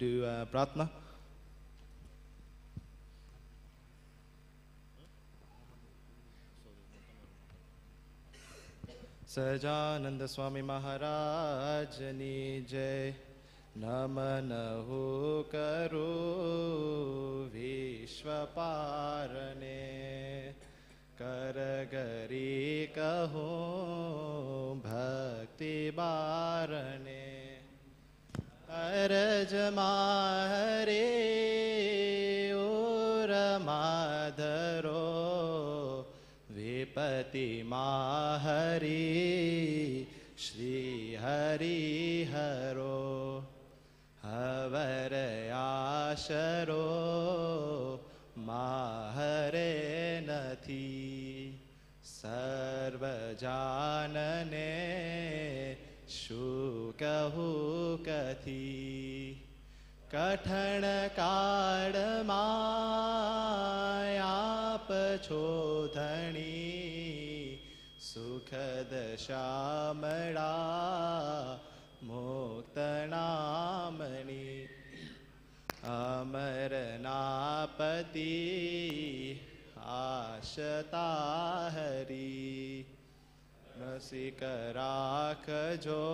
do Pratna. Sajananda Swami Maharaj Ni Jai. Namanahu Karu Vishwaparane. Karagari Kaho Bhakti Barane. Araj Mahare Uramadharo. Vipati Mahari Shri Hari Haro. Havarayasharo Mahare Nathi. Sarvajanane Shukahu Kathi. Kathana Kadama Aap Chodhani. Sukhad Shamada Muktanamani. Amarnapati Ashatahari. Nasikarakhajo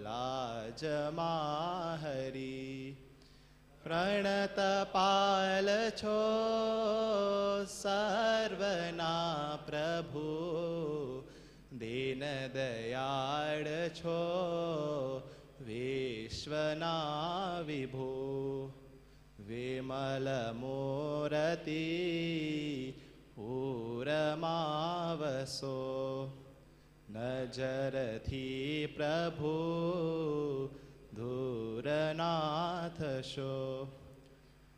Lajamahari. Pranatapalacho Sarvana Prabhu. Dinadayad Cho Vishwana Vibhu. Vimala Murati Puramavaso. Najarathi Prabhu Dhuranatha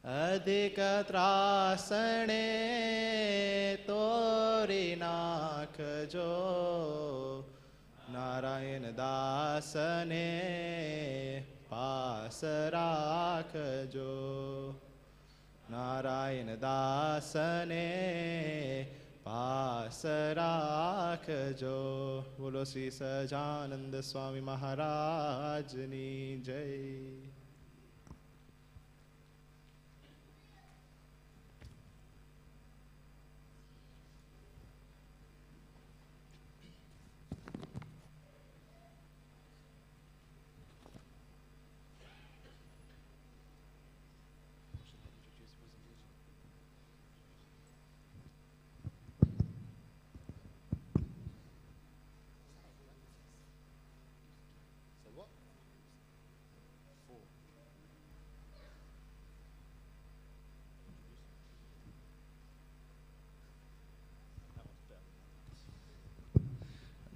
Adhika Trasane Torinakhajo. Narayana Dasane Pasarakhajo. Narayana Dasane Pasarakhajo. Bolo Sri Sajananda Swami Maharaj Ni Jai.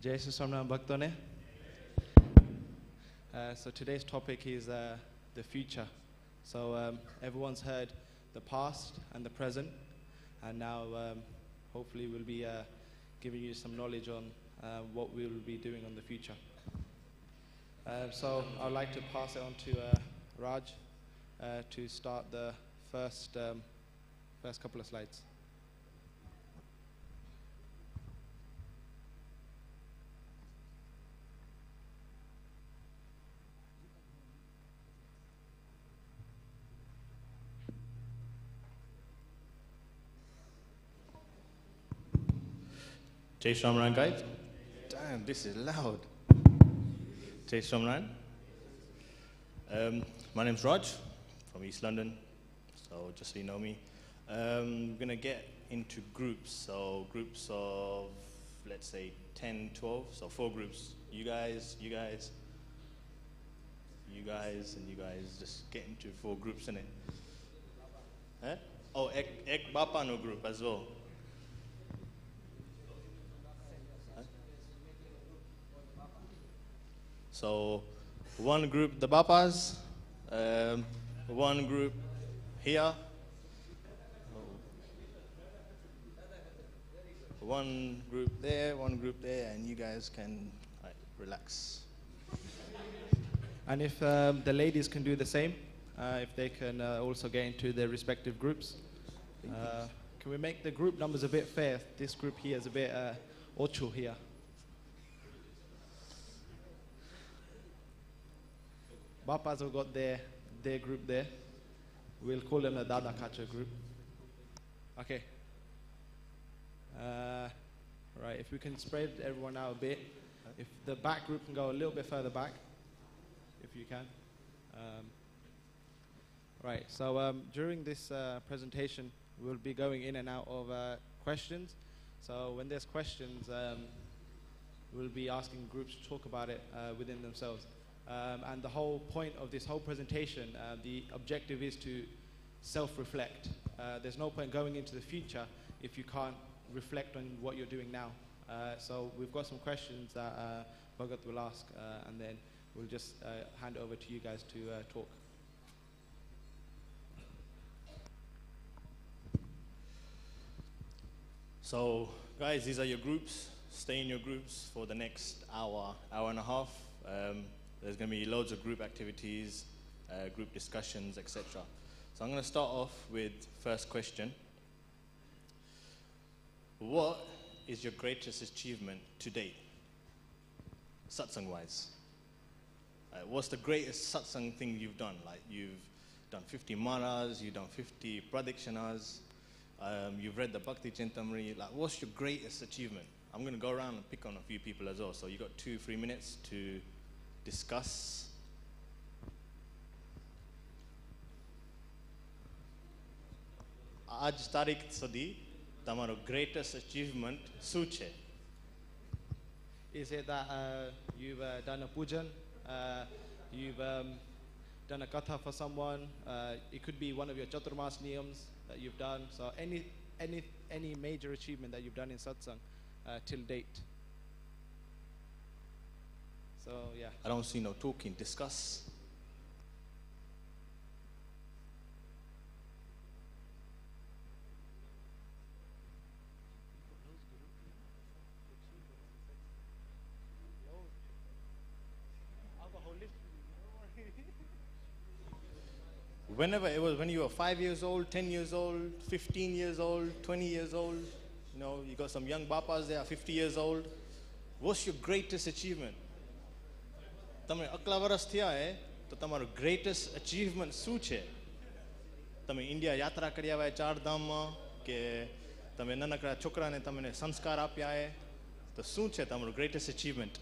Jai Shri Swaminarayan Bhaktone. So today's topic is the future. So everyone's heard the past and the present, and now hopefully we'll be giving you some knowledge on what we will be doing on the future. So I'd like to pass it on to Raj to start the first couple of slides. Jai Shri Ram, guys. Damn, this is loud. Jai Shri Ram. My name's Raj from East London, so just so you know me. We're going to get into groups, so groups of, let's say, 10, 12, so 4 groups. You guys, and you guys, just get into 4 groups, innit? Huh? Oh, Ek Bapano group as well. So, one group, the Bapas, one group here, one group there, and you guys can relax. And if the ladies can do the same, if they can also get into their respective groups. Can we make the group numbers a bit fair? This group here is a bit ocho here. Bapas have got their their group there. We'll call them the Dada Kacha group. Okay. Right, if we can spread everyone out a bit. If the back group can go a little bit further back, if you can. Right, so during this presentation, we'll be going in and out of questions. So when there's questions, we'll be asking groups to talk about it within themselves. And the whole point of this whole presentation, the objective is to self-reflect. There's no point going into the future if you can't reflect on what you're doing now. So we've got some questions that Bhagat will ask, and then we'll just hand it over to you guys to talk. So, guys, these are your groups. Stay in your groups for the next hour, hour and a half. There's going to be loads of group activities, group discussions, etc. So I'm going to start off with first question. What is your greatest achievement to date, satsang-wise? What's the greatest satsang thing you've done? Like you've done 50 maras, you've done 50 pradikshanas, you've read the Bhakti Chintamani. Like, what's your greatest achievement? I'm going to go around and pick on a few people as well. So you've got 2-3 minutes to discuss. આજ તારીખ સુધી તમારો greatest achievement શું છે? Is it that you've done a pujan, you've done a katha for someone, it could be one of your chaturmas niyams that you've done, so any major achievement that you've done in satsang till date. So yeah. I don't see no talking, discuss. Whenever it was, when you were 5 years old, 10 years old, 15 years old, 20 years old, you know, you got some young bapas there, 50 years old. What's your greatest achievement? તમે અકલા વર્ષ થયા હે તો તમારો greatest achievement શું છે? તમે India યાત્રા કરી આવ્યા 4 ધામમાં કે તમે નાનકડા છોકરાને તમને સંસ્કાર આપ્યા હે, તો શું છે તમારો greatest achievement?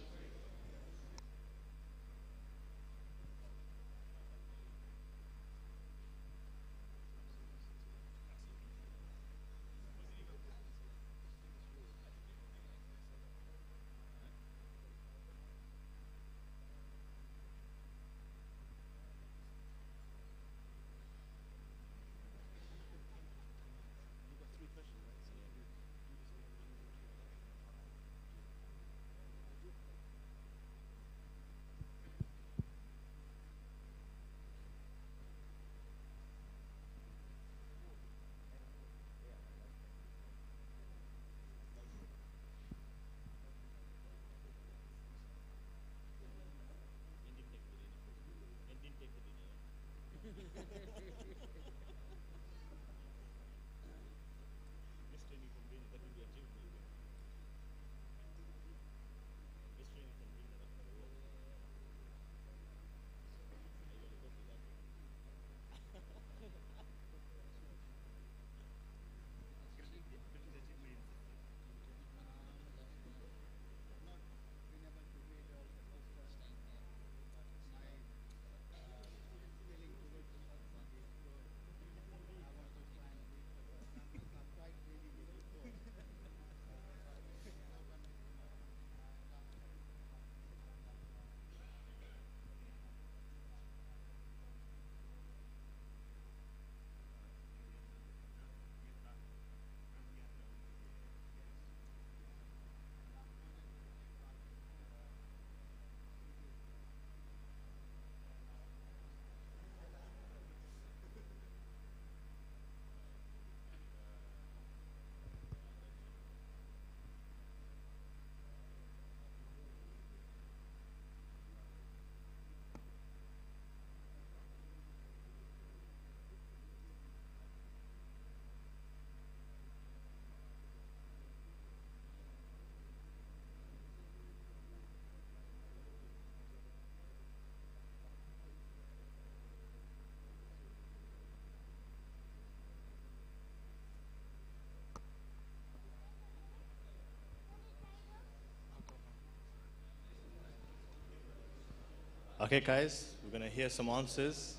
Okay, guys, we're going to hear some answers.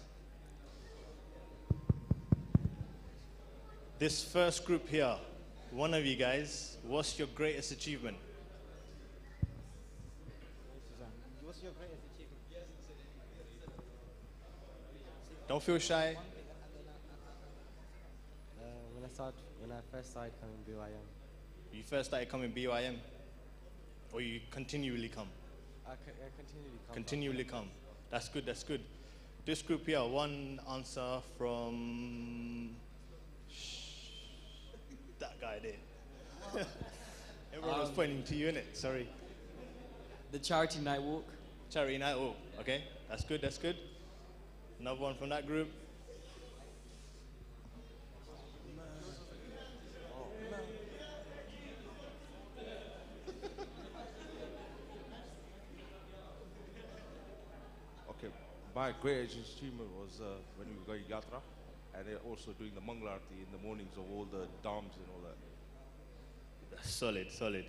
This first group here, one of you guys, what's your greatest achievement? What's your greatest achievement? Don't feel shy. When I first started coming BYM, You first started coming BYM? Or you continually come? I continually come. Continually come. That's good, that's good. This group here, one answer from that guy there. Everyone was pointing to you, innit? Sorry. The charity night walk. Charity night walk. Okay, that's good, that's good. Another one from that group. Okay, my greatest achievement was when we were going yatra, and they're also doing the Mangalarti in the mornings of all the dams and all that. Solid, solid.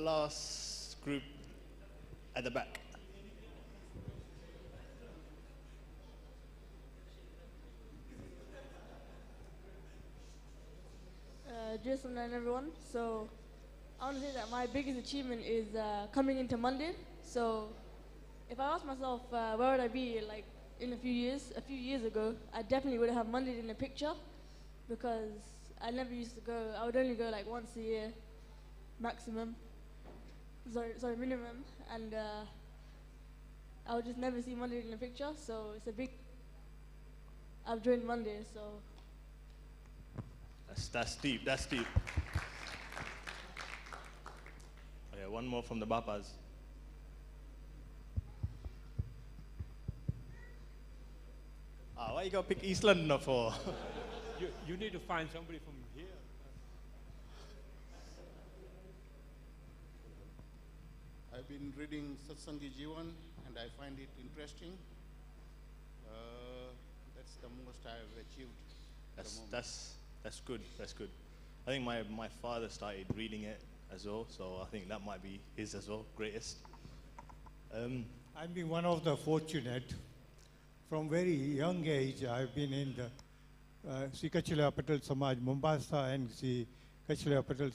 Last group at the back. Jason and everyone. So I want to say that my biggest achievement is coming into Monday. So if I ask myself where would I be like in a few years ago, I definitely would have Monday in the picture, because I never used to go. I would only go like once a year, maximum. Sorry, minimum, and I would just never see Monday in the picture. So it's a big. I've joined Monday, so. That's deep, that's deep. Okay, one more from the Bapas. Why you gotta pick East London for? You need to find somebody from here. I've been reading Satsang Jivan and I find it interesting. That's the most I've achieved. That's good, that's good. I think my father started reading it as well, so I think that might be his as well, greatest. I've been one of the fortunate. From very young age, I've been in the Sri Kachila Patel Samaj Mombasa and Sri Kachila Patel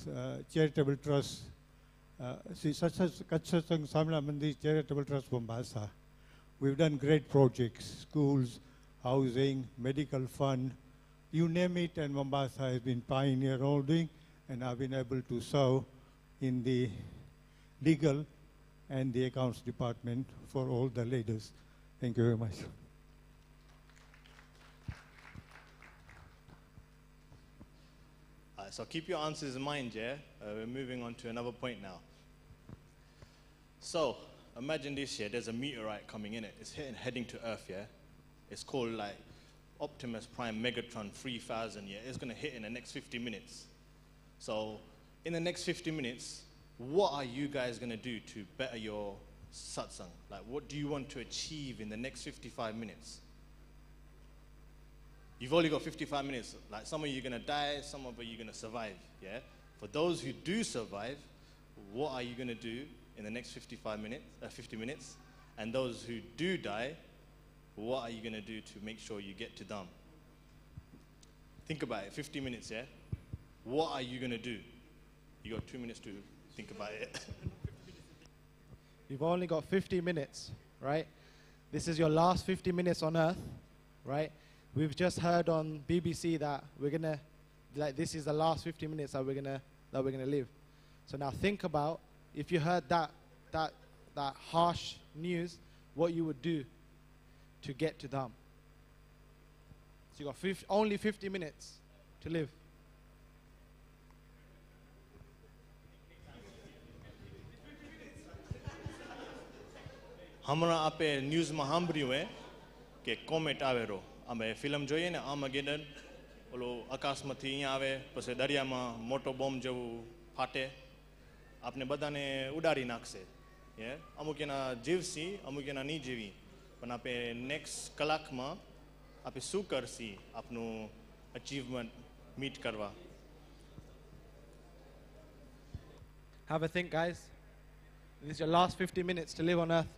Charitable Trust, Sri Satsang Samla Mandir Charitable Trust Mombasa. We've done great projects, schools, housing, medical fund, you name it, and Mombasa has been pioneer holding, and I've been able to serve in the legal and the accounts department for all the leaders. Thank you very much. So keep your answers in mind, yeah? We're moving on to another point now. So, imagine this, yeah, there's a meteorite coming in it. It's heading to Earth, yeah? It's called like Optimus Prime Megatron 3000, yeah? It's gonna hit in the next 50 minutes. So, in the next 50 minutes, what are you guys gonna do to better your satsang? Like, what do you want to achieve in the next 55 minutes? You've only got 55 minutes. Like, some of you are gonna die, some of you are gonna survive, yeah? For those who do survive, what are you gonna do in the next 50 minutes? And those who do die, what are you gonna do to make sure you get to Dham? Think about it, 50 minutes, yeah? What are you gonna do? You got 2 minutes to think about it. You've only got 50 minutes, right? This is your last 50 minutes on Earth, right? We've just heard on BBC that we're gonna, like, this is the last 50 minutes that we're gonna live. So now think about if you heard that harsh news, what you would do to get to Dham. So you got only 50 minutes to live. हमरा आपे news में सांभळ्યું है કે comet આવેરો અમે film જોઈએ ને આર્માગેડન ઓલો આકાશમાંથી અહીંયા આવે પછી દરિયામાં મોટો બોમ્બ જેવું ફાટે આપને બધાને ઉડાડી નાખશે અમુક એના જીવસી અમુક એના નહીં જીવી પણ આપે નેક્સ્ટ કલાકમાં આપે શું કરશી આપનું અચીવમેન્ટ મીટ કરવા. Have a think, guys. This is your last 50 minutes to live on Earth.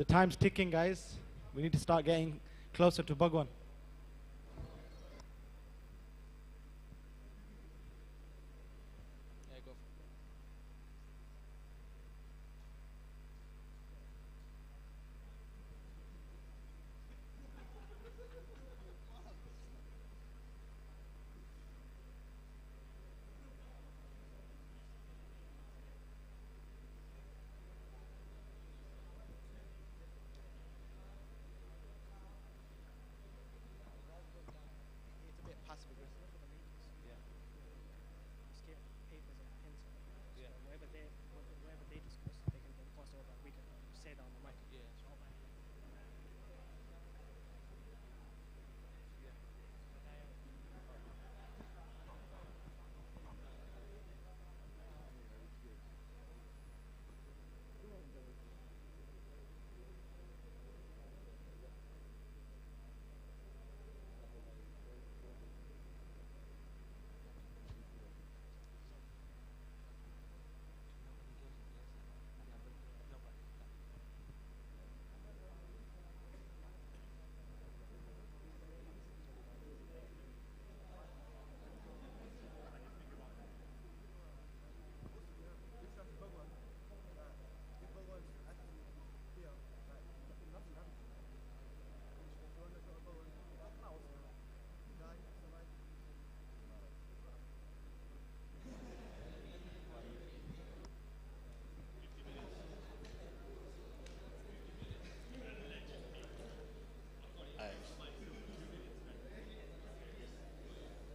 The time's ticking, guys. We need to start getting closer to Bhagwan.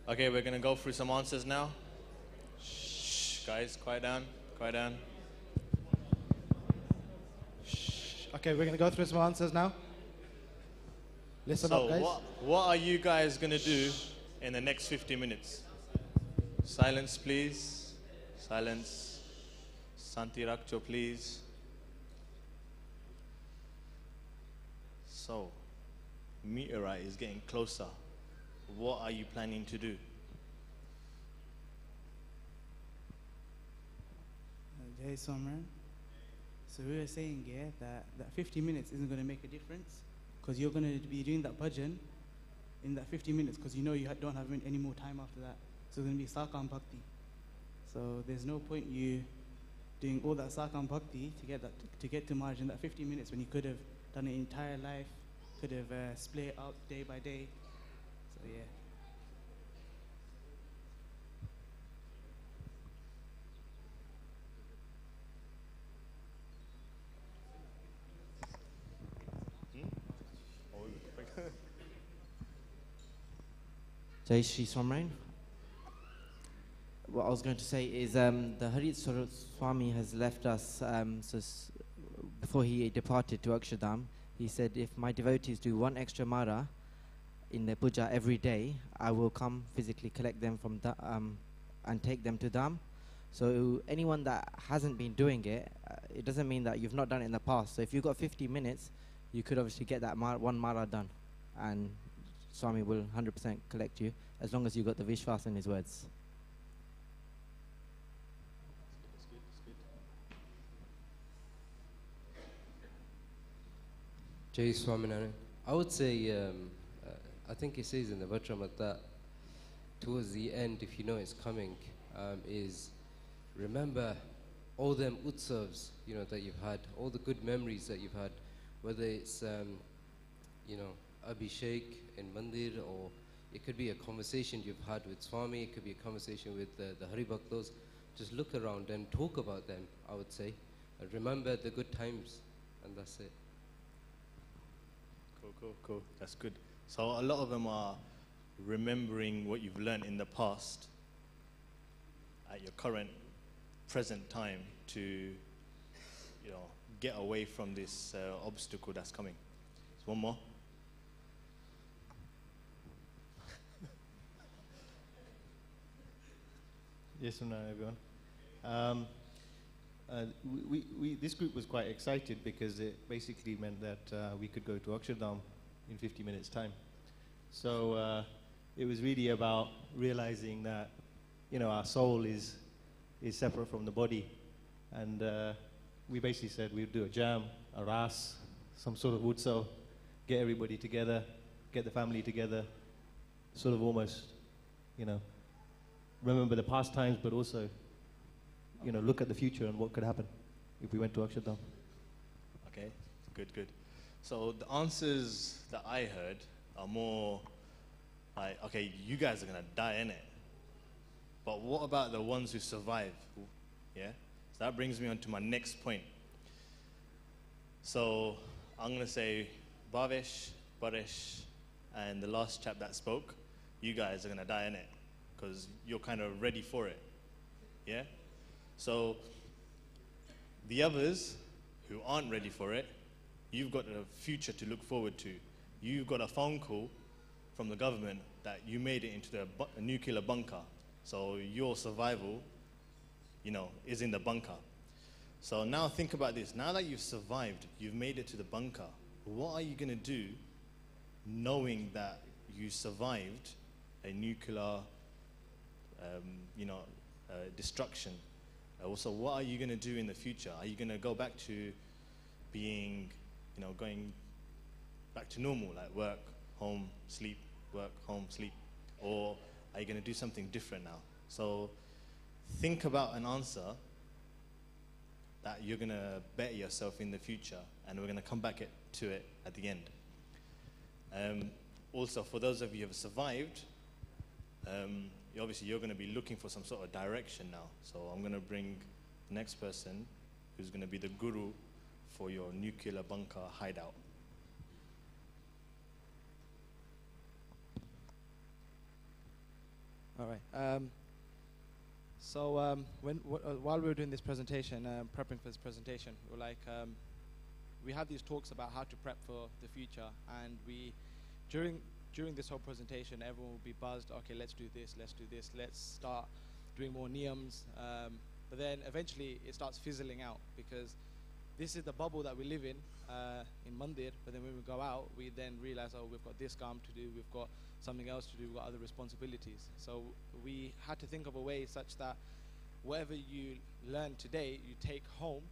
Okay, we're going to go through some answers now. Shh, guys, quiet down, quiet down. Okay, we're going to go through some answers now. Listen up, guys. What are you guys going to do in the next 50 minutes? Silence, please. Silence. Santi Rakcho, please. So, meteorite is getting closer. What are you planning to do? Jai Somran. So we were saying, yeah, that 50 minutes isn't going to make a difference because you're going to be doing that bhajan in that 50 minutes because you know you don't have any more time after that. So it's going to be Sakam Bhakti. So there's no point you doing all that Sakam Bhakti to get to Maharaj in that 50 minutes when you could have done an entire life, could have split it out day by day. So yeah. Jai Shri Swamrain. What I was going to say is the Harit Swami has left us before he departed to Akshardham. He said, if my devotees do one extra Mara in their puja every day, I will come physically collect them from and take them to Dham. So anyone that hasn't been doing it, it doesn't mean that you've not done it in the past. So if you've got 50 minutes, you could obviously get that one Mara done. And Swami will 100% collect you, as long as you've got the Vishwas in his words. Jai Swaminarayan. I would say, I think it says in the Vajramat that towards the end, if you know it's coming, is remember all them utsavs, that you've had, all the good memories that you've had, whether it's, Abhishek in Mandir, or it could be a conversation you've had with Swami, it could be a conversation with the Haribhaktos. Just look around and talk about them, I would say. And remember the good times, and that's it. Cool. That's good. So a lot of them are remembering what you've learned in the past at your current, present time to, get away from this obstacle that's coming. So one more. Yes or no, everyone? This group was quite excited because it basically meant that we could go to Akshardham in 50 minutes' time. So it was really about realizing that, our soul is separate from the body. And we basically said we'd do a jam, a ras, some sort of utsav, get everybody together, get the family together, sort of almost, remember the past times, but also, look at the future and what could happen if we went to Akshardham. Okay, good. So the answers that I heard are more like, okay, you guys are gonna die, innit? But what about the ones who survive? Yeah? So that brings me on to my next point. So I'm gonna say Bhavesh, Paresh, and the last chap that spoke, you guys are gonna die, innit? Because you're kind of ready for it. Yeah? So the others who aren't ready for it, you've got a future to look forward to. You've got a phone call from the government that you made it into a nuclear bunker. So your survival, is in the bunker. So now think about this. Now that you've survived, you've made it to the bunker, what are you going to do knowing that you survived a nuclear, destruction? Also, what are you going to do in the future? Are you going to go back to being, going back to normal, like work, home, sleep, work, home, sleep? Or are you going to do something different now? So think about an answer that you're going to better yourself in the future, and we're going to come back to it at the end. Also, for those of you who have survived, obviously you're going to be looking for some sort of direction now. So I'm going to bring the next person who's going to be the guru for your nuclear bunker hideout. All right. While we were doing this presentation, prepping for this presentation, we were like, we have these talks about how to prep for the future, and during this whole presentation, everyone will be buzzed. Okay, let's do this. Let's start doing more niyams. But then eventually it starts fizzling out, because this is the bubble that we live in Mandir. But then when we go out, we then realize, oh, we've got this काम to do, we've got something else to do, we've got other responsibilities. So we had to think of a way such that whatever you learn today, you take home,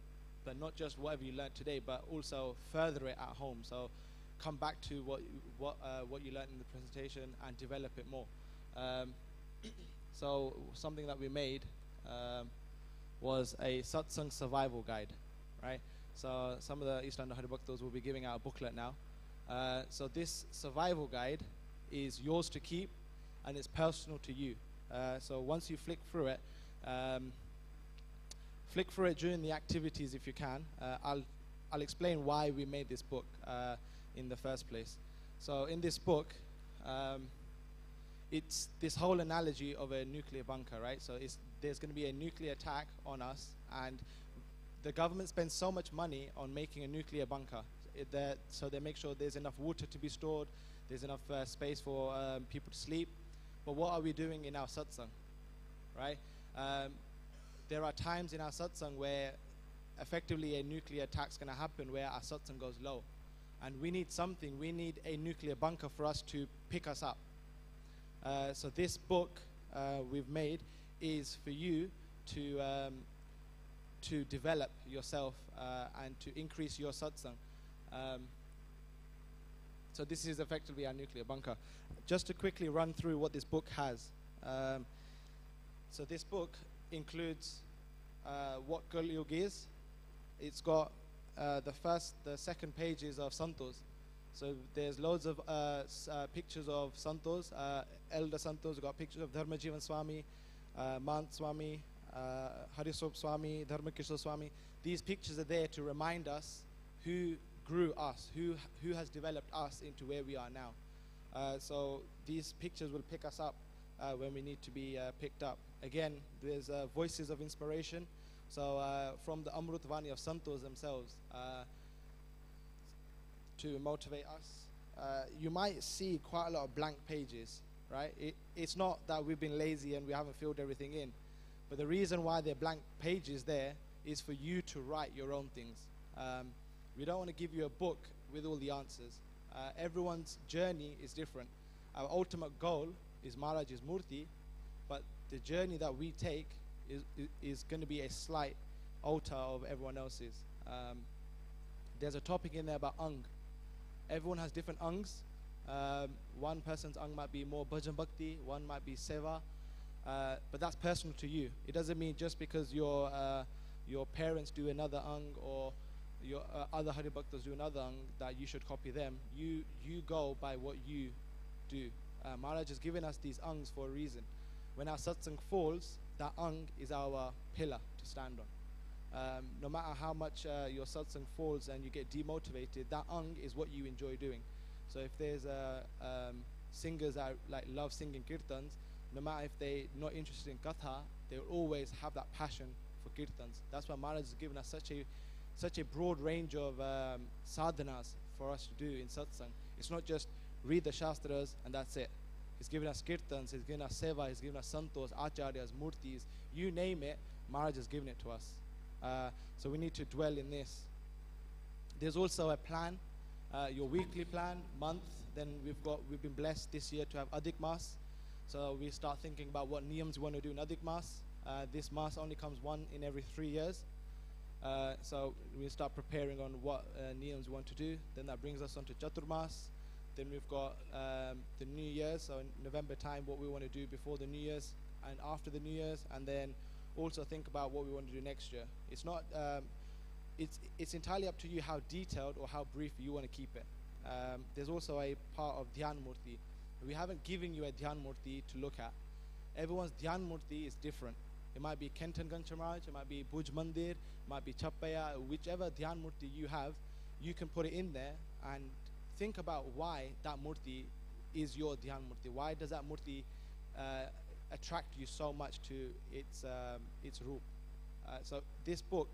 but not just whatever you learned today, but also further it at home. So come back to what you learned in the presentation and develop it more. So something that we made was a Satsang survival guide, right? So some of the East London Hari Bhaktas will be giving out a booklet now. So this survival guide is yours to keep, and it's personal to you. So once you flick through it during the activities if you can. I'll explain why we made this book in the first place. So in this book, it's this whole analogy of a nuclear bunker, right? So there's going to be a nuclear attack on us, and the government spends so much money on making a nuclear bunker. So they make sure there's enough water to be stored, there's enough space for people to sleep. But what are we doing in our satsang, right? There are times in our satsang where effectively a nuclear attack's going to happen, where our satsang goes low. And we need a nuclear bunker for us to pick us up. So this book we've made is for you to develop yourself and to increase your satsang. So this is effectively our nuclear bunker. Just to quickly run through what this book has. So this book includes what Kal Yuga is. It's got the second pages of Santos. So there's loads of pictures of Santos, elder Santos. We've got pictures of Dharmajivan Swami, Mant Swami, Harisop Swami, Dharmakishore Swami. These pictures are there to remind us who grew us, who has developed us into where we are now. So these pictures will pick us up when we need to be picked up. Again, there's voices of inspiration. So from the Amrut Vani of Santos themselves to motivate us. You might see quite a lot of blank pages, right? It's not that we've been lazy and we haven't filled everything in. But the reason why there are blank pages there is for you to write your own things. We don't want to give you a book with all the answers. Everyone's journey is different. Our ultimate goal is Maharaj's Murti, but the journey that we take is going to be a slight alter of everyone else's. there's a topic in there about ang. Everyone has different angs. One person's ang might be more bhajan bhakti, one might be seva, but that's personal to you. It doesn't mean just because your parents do another ang or your other Hari Bhaktas do another ang that you should copy them. You go by what you do. Maharaj has given us these angs for a reason. When our satsang falls, that ang is our pillar to stand on. No matter how much your satsang falls and you get demotivated, that ang is what you enjoy doing. So if there's singers that like love singing kirtans, no matter if they're not interested in katha, they'll always have that passion for kirtans. That's why Maharaj has given us such a broad range of sadhanas for us to do in satsang. It's not just read the shastras and that's it. He's given us kirtans, he's given us seva, he's given us santos, acharyas, murtis, you name it, Maharaj has given it to us. So we need to dwell in this. There's also a plan, your weekly plan, month. Then we've been blessed this year to have Adhik Mas. So we start thinking about what niyams we want to do in Adhik Mas. This Mas only comes one in every 3 years. So we start preparing on what niyams we want to do. Then that brings us on to Chaturmas. Then we've got the New Year's, so in November time, what we want to do before the New Year's and after the New Year's, and then also think about what we want to do next year. It's not, it's entirely up to you how detailed or how brief you want to keep it. There's also a part of Dhyan Murti. We haven't given you a Dhyan Murti to look at. Everyone's Dhyan Murti is different. It might be Kentan Gancharaj, it might be Bhuj Mandir, it might be Chappaya, whichever Dhyan Murti you have, you can put it in there and think about why that Murti is your Dhyan Murti. Why does that Murti attract you so much to its roop? So this book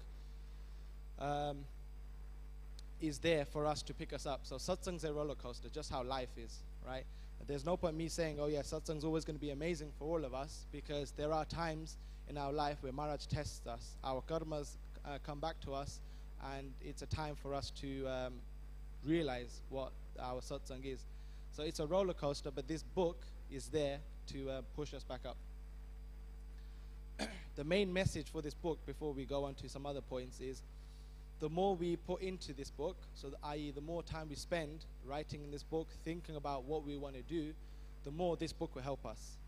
is there for us to pick us up. So satsang's a roller coaster, just how life is, right? There's no point me saying, oh yeah, satsang's always going to be amazing for all of us, because there are times in our life where Maharaj tests us. Our karmas come back to us, and it's a time for us to realize what our satsang is. So it's a roller coaster, but this book is there to push us back up. The main message for this book, before we go on to some other points, is the more we put into this book, so i.e. the more time we spend writing in this book, thinking about what we want to do, the more this book will help us,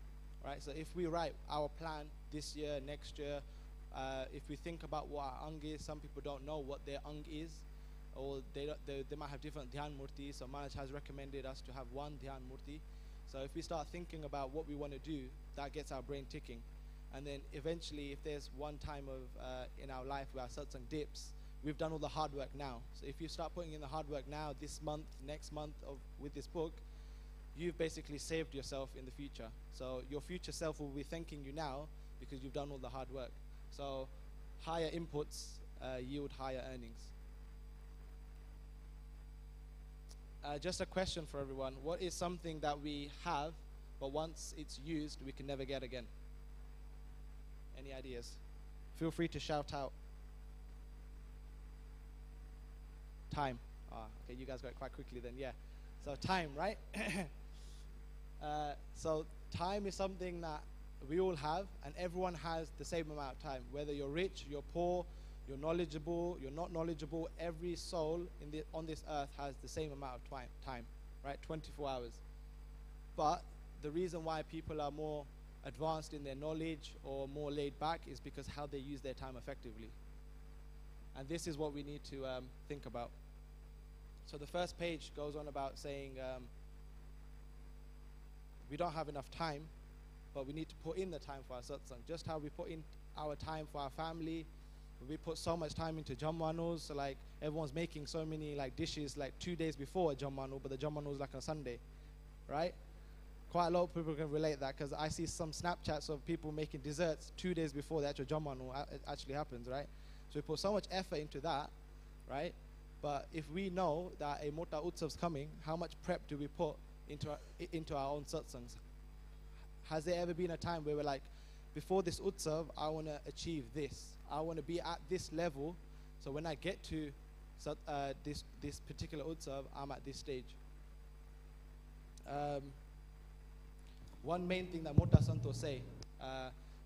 right? So if we write our plan this year, next year, if we think about what our ang is, some people don't know what their ang is, or they might have different Dhyan Murtis. So Maharaj has recommended us to have one Dhyan Murti. So if we start thinking about what we want to do, that gets our brain ticking. And then eventually, if there's one time of in our life where our satsang dips, we've done all the hard work now. So if you start putting in the hard work now, this month, next month with this book, you've basically saved yourself in the future. So your future self will be thanking you now because you've done all the hard work. So higher inputs yield higher earnings. Just a question for everyone. What is something that we have, but once it's used, we can never get again? Any ideas? Feel free to shout out. Time. Okay, you guys got it quite quickly then, yeah. So time, right? So time is something that we all have, and everyone has the same amount of time. Whether you're rich, you're poor, you're knowledgeable, you're not knowledgeable, every soul on this earth has the same amount of time, right? 24 hours. But the reason why people are more advanced in their knowledge or more laid back is because how they use their time effectively. And this is what we need to think about. So the first page goes on about saying we don't have enough time, but we need to put in the time for our satsang. Just how we put in our time for our family. We put so much time into jamwanos, so like everyone's making so many like dishes like 2 days before a jamwano, but the jamwano is like on Sunday, right? Quite a lot of people can relate that, because I see some Snapchats of people making desserts 2 days before the actual jamwano actually happens, right? So we put so much effort into that, right? But if we know that a Mota Utsav's coming, how much prep do we put into our own satsangs? Has there ever been a time where we're like, before this Utsav, I want to achieve this. I want to be at this level, so when I get to this particular Utsav, I'm at this stage. One main thing that Mota Santos say,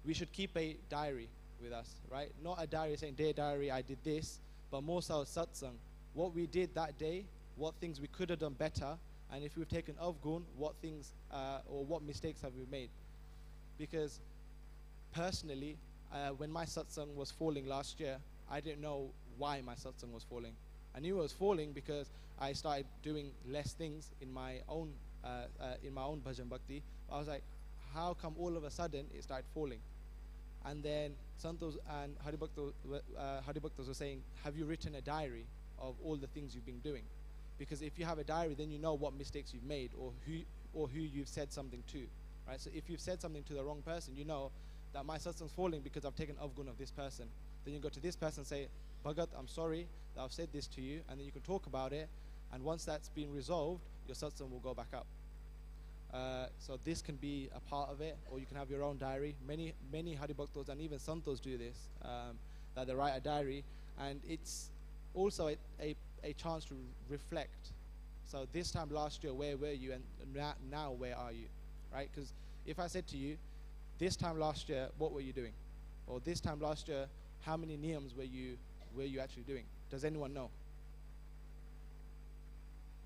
we should keep a diary with us, right? Not a diary saying, dear diary, I did this, but more so satsang. what we did that day, what things we could have done better, and if we've taken avgun, what things or what mistakes have we made. Because personally, when my satsang was falling last year, I didn't know why my satsang was falling. I knew it was falling because I started doing less things in my own bhajan bhakti. I was like, how come all of a sudden it started falling? And then Santos and Haribhaktas were saying, have you written a diary of all the things you've been doing? Because if you have a diary, then you know what mistakes you've made or who you've said something to, right? So if you've said something to the wrong person, you know that my satsang's falling because I've taken avgun of this person. Then you go to this person and say, Bhagat, I'm sorry that I've said this to you, and then you can talk about it, and once that's been resolved, your satsang will go back up. So this can be a part of it, or you can have your own diary. Many Haribhaktas and even Santos do this, that they write a diary, and it's also a chance to reflect. So this time last year, where were you, and now where are you, right? Because if I said to you, this time last year, what were you doing? Or this time last year, how many niyams were you actually doing? Does anyone know?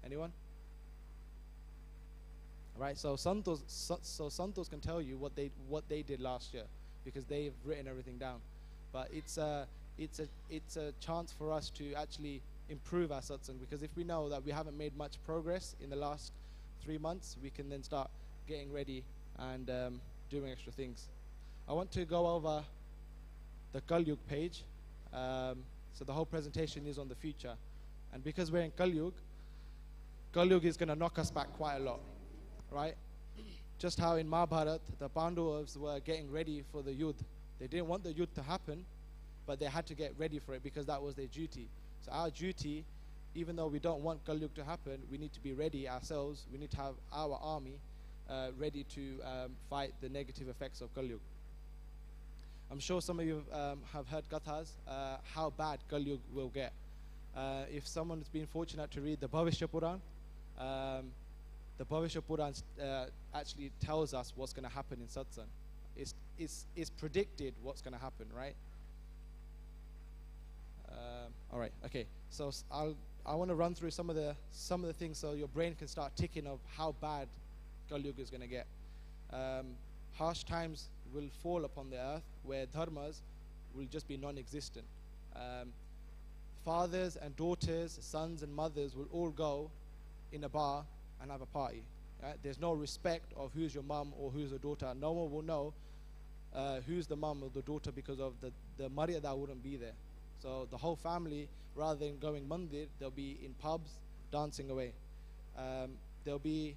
Anyone? Right, so Santos can tell you what they did last year because they've written everything down. But it's a chance for us to actually improve our satsang, because if we know that we haven't made much progress in the last 3 months, we can then start getting ready and doing extra things. I want to go over the Kalyug page. So the whole presentation is on the future, and because we're in Kalyug is going to knock us back quite a lot. Right? Just how in Mahabharat, the Pandavas were getting ready for the Yudh. They didn't want the Yudh to happen, but they had to get ready for it because that was their duty. So our duty, even though we don't want Kalyug to happen, we need to be ready ourselves. We need to have our army ready to fight the negative effects of Kalyug. I'm sure some of you have heard kathas, how bad Kalyug will get. If someone's been fortunate to read the Bhavishya Puran, the Bhavishya Puran actually tells us what's going to happen in Satsang. It's predicted what's going to happen, right? All right, okay. So I want to run through some of the things so your brain can start ticking of how bad Kalyug is going to get. Harsh times will fall upon the earth where dharmas will just be non-existent. Fathers and daughters, sons and mothers will all go in a bar and have a party. Right? There's no respect of who's your mum or who's the daughter. No one will know who's the mum or the daughter because of the maryada wouldn't be there. So the whole family, rather than going mandir, they'll be in pubs dancing away. There'll be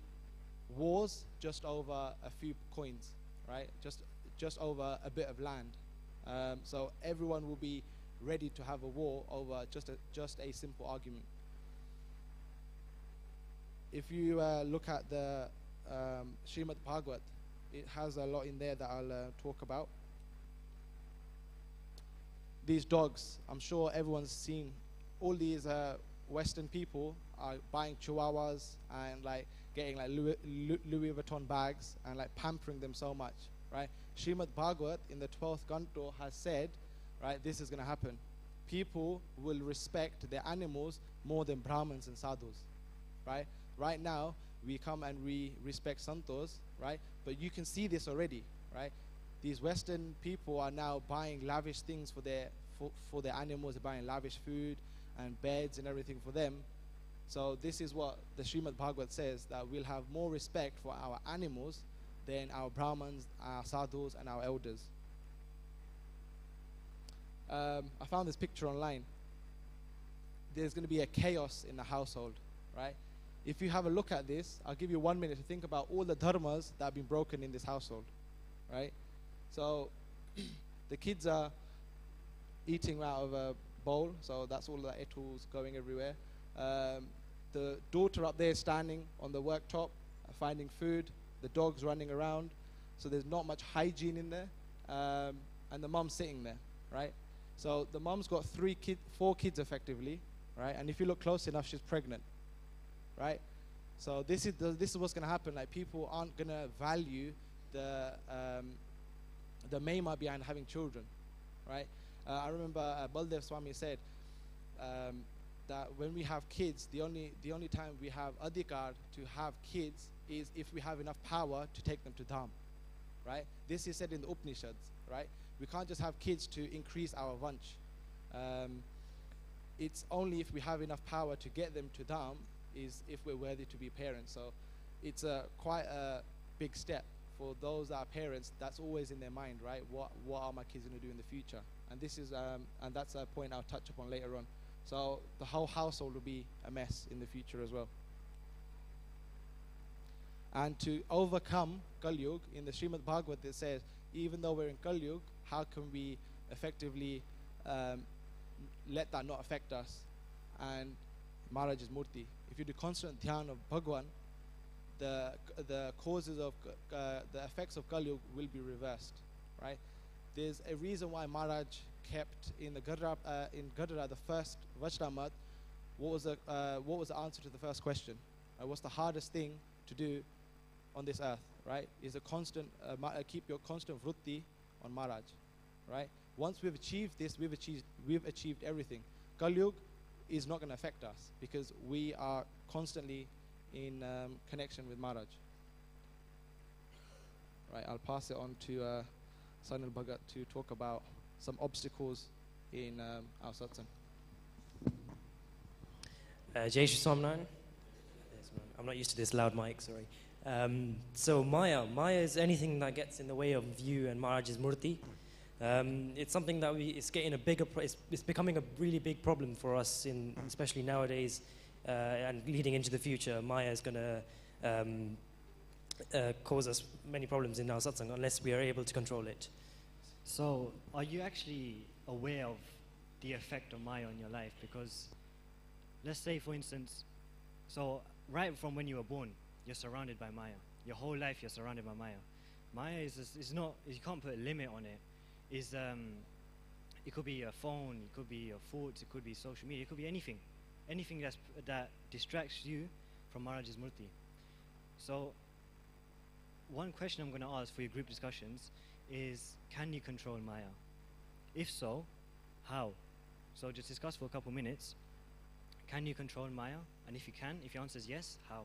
wars just over a few coins, right? Just over a bit of land. So everyone will be ready to have a war over just a simple argument. If you look at the Srimad Bhagavat, it has a lot in there that I'll talk about. These dogs, I'm sure everyone's seen, all these Western people are buying chihuahuas and like getting like Louis Vuitton bags and like pampering them so much, right? Srimad Bhagavat in the 12th canto has said, right, this is going to happen. People will respect their animals more than Brahmins and sadhus, right? Right now, we come and we respect santos, right? But you can see this already, right? These Western people are now buying lavish things for their animals. They're buying lavish food and beds and everything for them. So this is what the Srimad Bhagavat says, that we'll have more respect for our animals than our Brahmins, our sadhus, and our elders. I found this picture online. There's going to be a chaos in the household, right? If you have a look at this, I'll give you 1 minute to think about all the dharmas that have been broken in this household, right? So the kids are eating out of a bowl, so that's all the etals going everywhere. The daughter up there standing on the worktop, finding food. The dog's running around, so there's not much hygiene in there. And the mom's sitting there, right? So the mom's got 4 kids effectively, right? And if you look close enough, she's pregnant, right? So this is what's going to happen. Like, people aren't going to value the mema behind having children, right? I remember Baldev Swami said, that when we have kids, the only time we have adhikar to have kids is if we have enough power to take them to Dham, right? This is said in the Upanishads, right? We can't just have kids to increase our vanch. It's only if we have enough power to get them to Dham is if we're worthy to be parents. So it's quite a big step for those that are parents. That's always in their mind, right? What are my kids going to do in the future? And this is and that's a point I'll touch upon later on. So the whole household will be a mess in the future as well. And to overcome Kal Yuga, in the Srimad Bhagavad it says, even though we're in Kal Yuga, how can we effectively let that not affect us? And Maharaj is Murti. If you do constant dhyan of Bhagwan, the causes of the effects of Kal Yuga will be reversed, right? There's a reason why Maharaj kept in the Gadara the first Vajramat. What was the answer to the first question? What's the hardest thing to do on this earth, right? Is a constant keep your constant vritti on Maharaj, right? Once we've achieved this, we've achieved everything. Kal Yuga is not going to affect us because we are constantly in connection with Maharaj. Right, I'll pass it on to Sanil Bhagat to talk about some obstacles in our satsang. Jai Shri Swamnaran. I'm not used to this loud mic, sorry. So Maya is anything that gets in the way of you and Maharaj's Murti. It's something that it's getting a bigger, it's becoming a really big problem for us, especially nowadays and leading into the future. Maya is going to cause us many problems in our satsang unless we are able to control it. So, are you actually aware of the effect of Maya on your life? Because, let's say, for instance, so right from when you were born, you're surrounded by Maya. Your whole life, you're surrounded by Maya. Maya is not, you can't put a limit on it. It could be a phone, it could be your thoughts, it could be social media, it could be anything. Anything that distracts you from Maharaj's Murti. So, one question I'm going to ask for your group discussions is, can you control Maya? If so, how? So just discuss for a couple minutes. Can you control Maya? And if you can, if your answer is yes, how?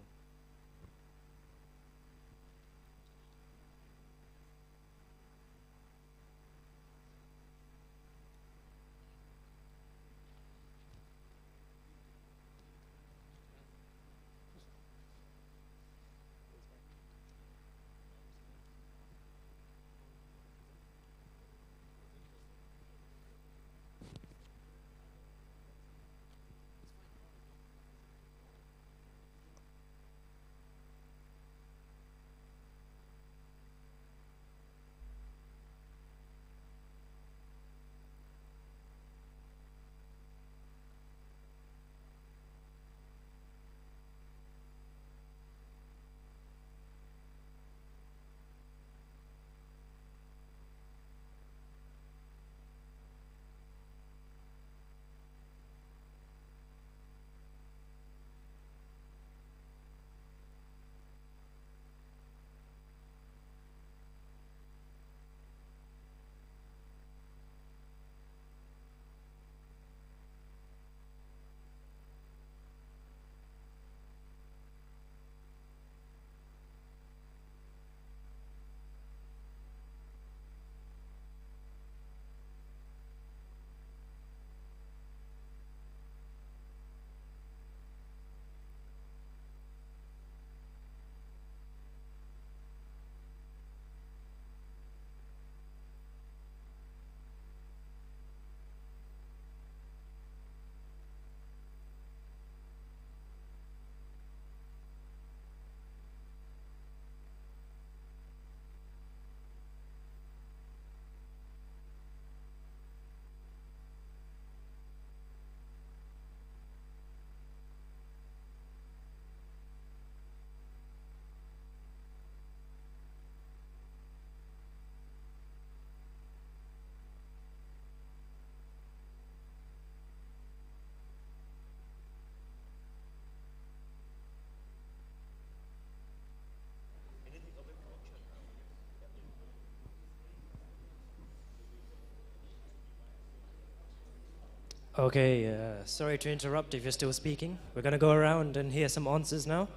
Okay, sorry to interrupt if you're still speaking. We're going to go around and hear some answers now.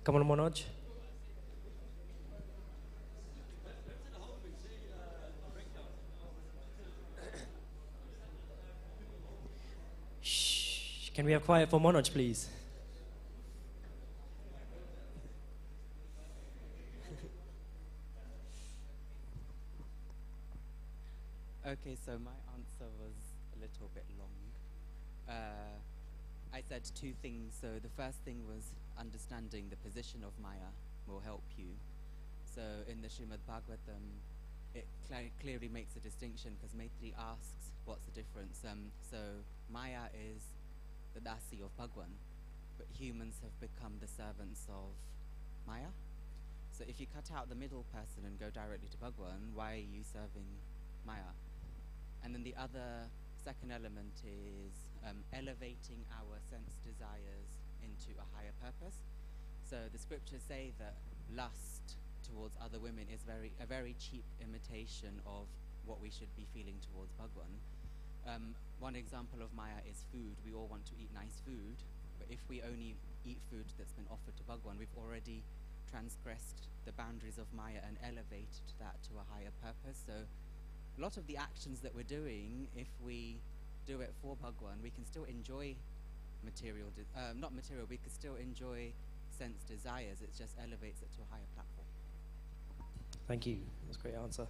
Come on, Manoj. Shh. Can we have quiet for Manoj, please? Okay, so my answer was a little bit long. I said two things. So the first thing was understanding the position of Maya will help you. So in the Srimad Bhagavatam, it clearly makes a distinction because Maitri asks, what's the difference? So Maya is the dasi of Bhagwan, but humans have become the servants of Maya. So if you cut out the middle person and go directly to Bhagwan, why are you serving Maya? And then the other second element is elevating our sense desires into a higher purpose. So the scriptures say that lust towards other women is a very cheap imitation of what we should be feeling towards Bhagwan. One example of Maya is food. We all want to eat nice food, but if we only eat food that's been offered to Bhagwan, we've already transgressed the boundaries of Maya and elevated that to a higher purpose. So a lot of the actions that we're doing, if we do it for Bhagwan, we can still enjoy material, we can still enjoy sense desires. It just elevates it to a higher platform. Thank you. That's a great answer.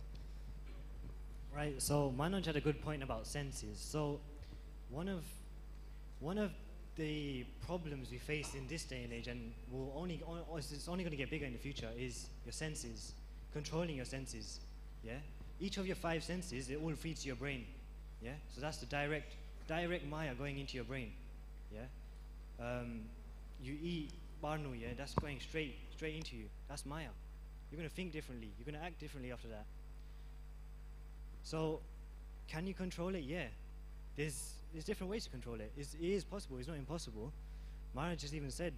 Right, so Manoj had a good point about senses. So one of the problems we face in this day and age, and it's only going to get bigger in the future, is your senses, controlling your senses. Yeah, each of your 5 senses, it all feeds your brain. Yeah, so that's the direct Maya going into your brain. Yeah, you eat barnu, yeah, that's going straight into you. That's Maya. You're going to think differently. You're going to act differently after that. So, can you control it? Yeah. There's different ways to control it. It is possible. It's not impossible. Maharaj just even said,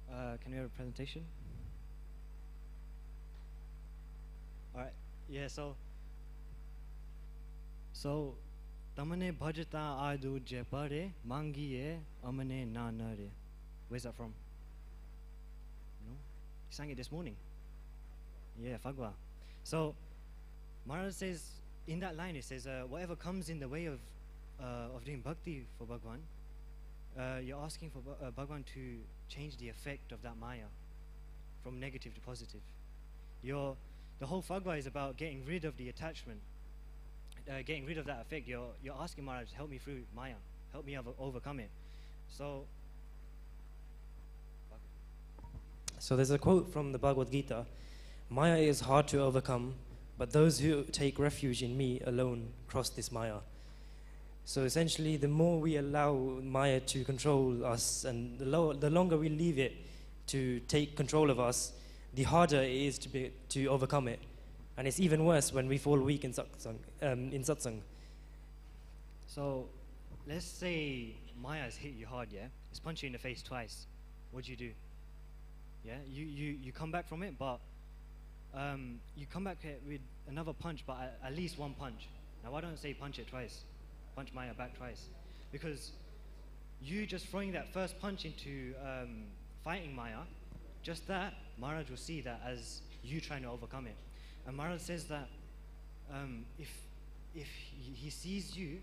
can we have a presentation? All right. Yeah, so tamane bhajata adu jepare mangiye amane nanare. Where's that from? No? He sang it this morning. Yeah, Fagwa. So Maharaj says, in that line it says, whatever comes in the way of doing bhakti for Bhagwan, you're asking for Bhagwan to change the effect of that Maya from negative to positive. The whole Fagwa is about getting rid of the attachment, getting rid of that effect. You're asking Maharaj, help me through Maya, help me overcome it. So there's a quote from the Bhagavad Gita: Maya is hard to overcome, but those who take refuge in me alone cross this Maya. So essentially, the more we allow Maya to control us, and the longer we leave it to take control of us, the harder it is to overcome it. And it's even worse when we fall weak in satsang. So let's say Maya has hit you hard, yeah? It's punched you in the face twice. What do? Yeah, you come back from it, but you come back with another punch, but at least one punch. Now, why don't I say punch it twice? Punch Maya back twice. Because you just throwing that first punch into fighting Maya, just that, Maharaj will see that as you trying to overcome it. And Maharaj says that if he sees you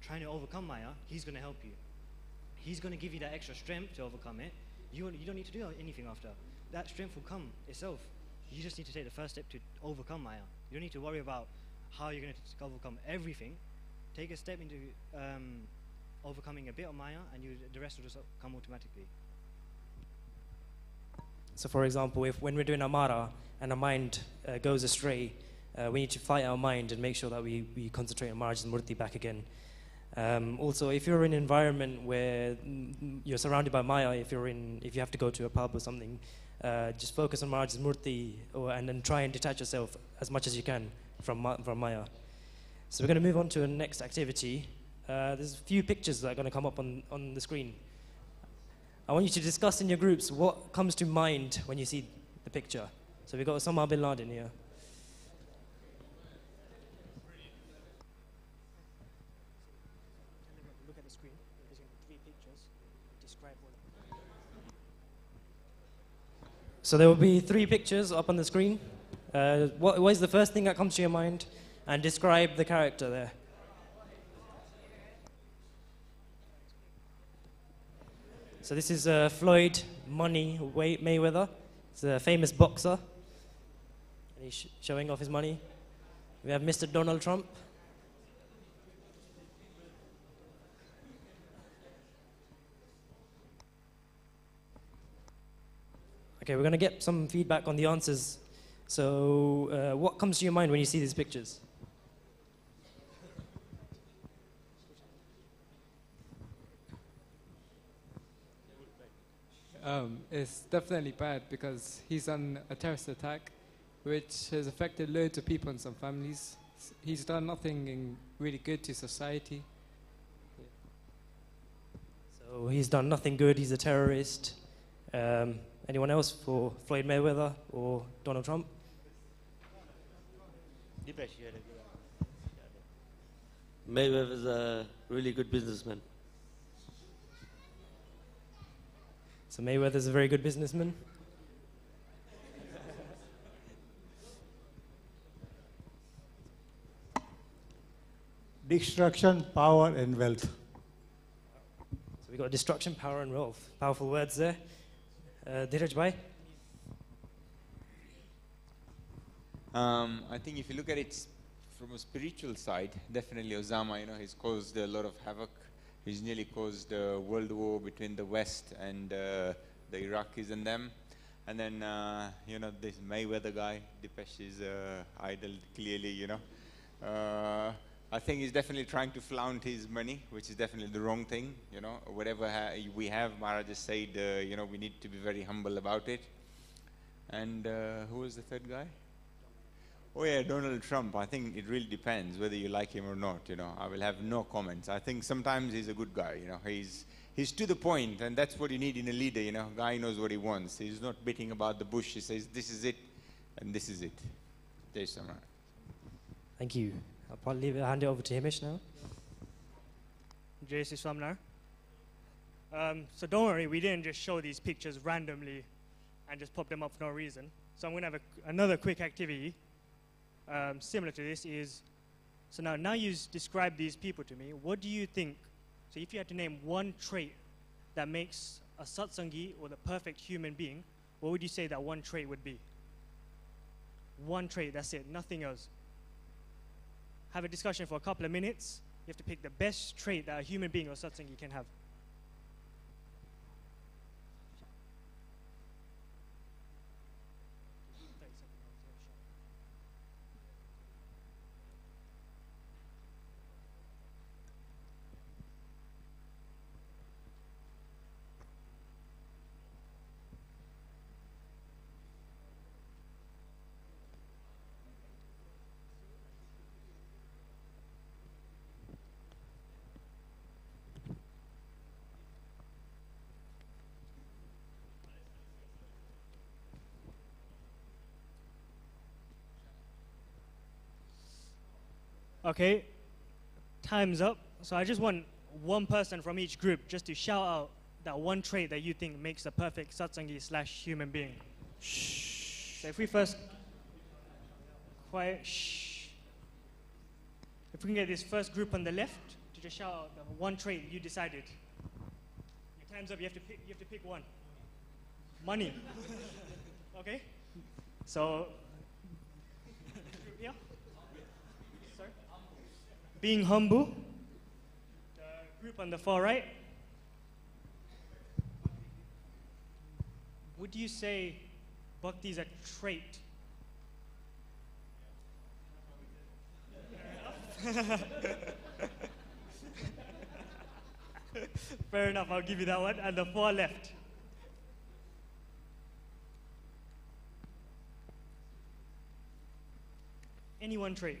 trying to overcome Maya, he's going to help you. He's going to give you that extra strength to overcome it. You don't need to do anything after. That strength will come itself. You just need to take the first step to overcome Maya. You don't need to worry about how you're going to overcome everything. Take a step into overcoming a bit of Maya, and the rest will just come automatically. So for example, when we're doing Amara and our mind goes astray, we need to fight our mind and make sure that we concentrate on Maharaj's Murti back again. Also, if you're in an environment where you're surrounded by Maya, if you have to go to a pub or something, just focus on Maharaj's Murti and then try and detach yourself as much as you can. from Maya. So we're going to move on to the next activity. There's a few pictures that are going to come up on the screen. I want you to discuss in your groups what comes to mind when you see the picture. So we've got Osama bin Laden here. Look at the screen. There's going to be 3 pictures. Describe one. So there will be 3 pictures up on the screen. What is the first thing that comes to your mind? And describe the character there. So this is Floyd Money Mayweather. He's a famous boxer. And he's showing off his money. We have Mr. Donald Trump. Okay, we're going to get some feedback on the answers. So what comes to your mind when you see these pictures? It's definitely bad because he's done a terrorist attack which has affected loads of people and some families. He's done nothing really good to society. So he's done nothing good, he's a terrorist. Anyone else for Floyd Mayweather or Donald Trump? Mayweather's a really good businessman. So Mayweather's a very good businessman. Destruction, power, and wealth. So we've got destruction, power, and wealth. Powerful words there. Dheeraj bhai? I think if you look at it from a spiritual side, definitely Osama, he's caused a lot of havoc. He's nearly caused a world war between the West and the Iraqis and them. And then, this Mayweather guy, Depesh's idol, clearly, I think he's definitely trying to flaunt his money, which is definitely the wrong thing. Whatever we have, Maharaj just said, we need to be very humble about it. And who was the third guy? Oh yeah, Donald Trump. I think it really depends whether you like him or not. I will have no comments. I think sometimes he's a good guy. He's to the point, and that's what you need in a leader. Guy knows what he wants. He's not beating about the bush. He says, "This is it, and this is it." Jai Samrat. Thank you. I'll probably hand it over to Himish now. Jai Sri Swamnar. So don't worry, we didn't just show these pictures randomly and just pop them up for no reason. So I'm going to have another quick activity similar to this is, so now you've described these people to me. What do you think, so if you had to name one trait that makes a satsangi or the perfect human being, what would you say that one trait would be? One trait, that's it, nothing else. Have a discussion for a couple of minutes. You have to pick the best trait that a human being or satsangi can have. Okay, time's up. So I just want one person from each group just to shout out that one trait that you think makes a perfect satsangi / human being. Shh. So if we first, quiet, shh. If we can get this first group on the left to just shout out the one trait you decided. Your time's up, you have to pick one. Money. Okay? So, yeah? Sorry? Being humble. The group on the far right. Would you say bhakti is a trait? Fair enough, I'll give you that one. And the far left. Any one trait.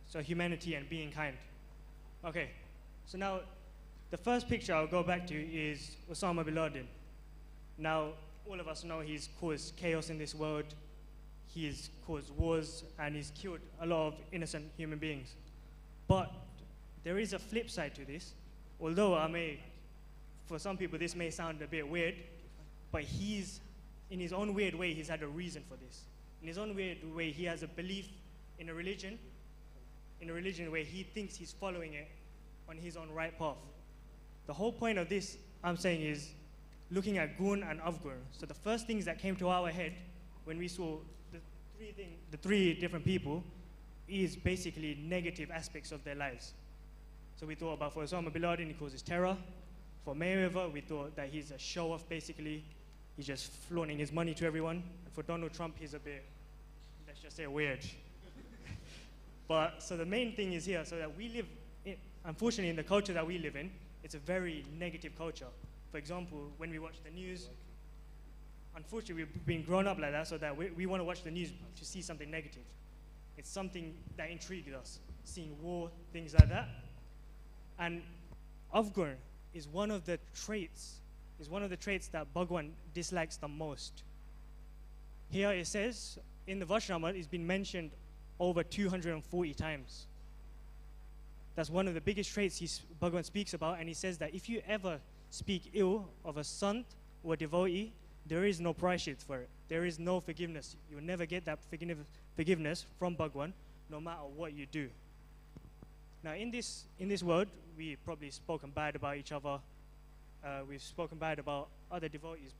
So humanity and being kind. Okay, so now the first picture I'll go back to is Osama bin Laden. Now, all of us know he's caused chaos in this world, he's caused wars, and he's killed a lot of innocent human beings. But there is a flip side to this. Although for some people this may sound a bit weird, but in his own weird way, he's had a reason for this. In his own weird way, he has a belief in a religion where he thinks he's following it on his own right path. The whole point of this, I'm saying, is looking at gun and avgun. So the first things that came to our head when we saw the three different people is basically negative aspects of their lives. So we thought about, for Osama bin Laden, he causes terror. For Mayweather, we thought that he's a show-off, basically. He's just flaunting his money to everyone. And for Donald Trump, he's a bit, let's just say, weird. But, so the main thing is here, so that we live, unfortunately, in the culture that we live in, it's a very negative culture. For example, when we watch the news, unfortunately, we've been grown up like that, so that we want to watch the news to see something negative. It's something that intrigues us, seeing war, things like that. And Afghan is one of the traits that Bhagwan dislikes the most. Here it says, in the Vashrama, it's been mentioned over 240 times. That's one of the biggest traits Bhagwan speaks about, and he says that if you ever speak ill of a sant or a devotee, there is no prashit for it. There is no forgiveness. You'll never get that forgiveness from Bhagwan, no matter what you do. Now, in this world, we've probably spoken bad about each other. We've spoken bad about other devotees.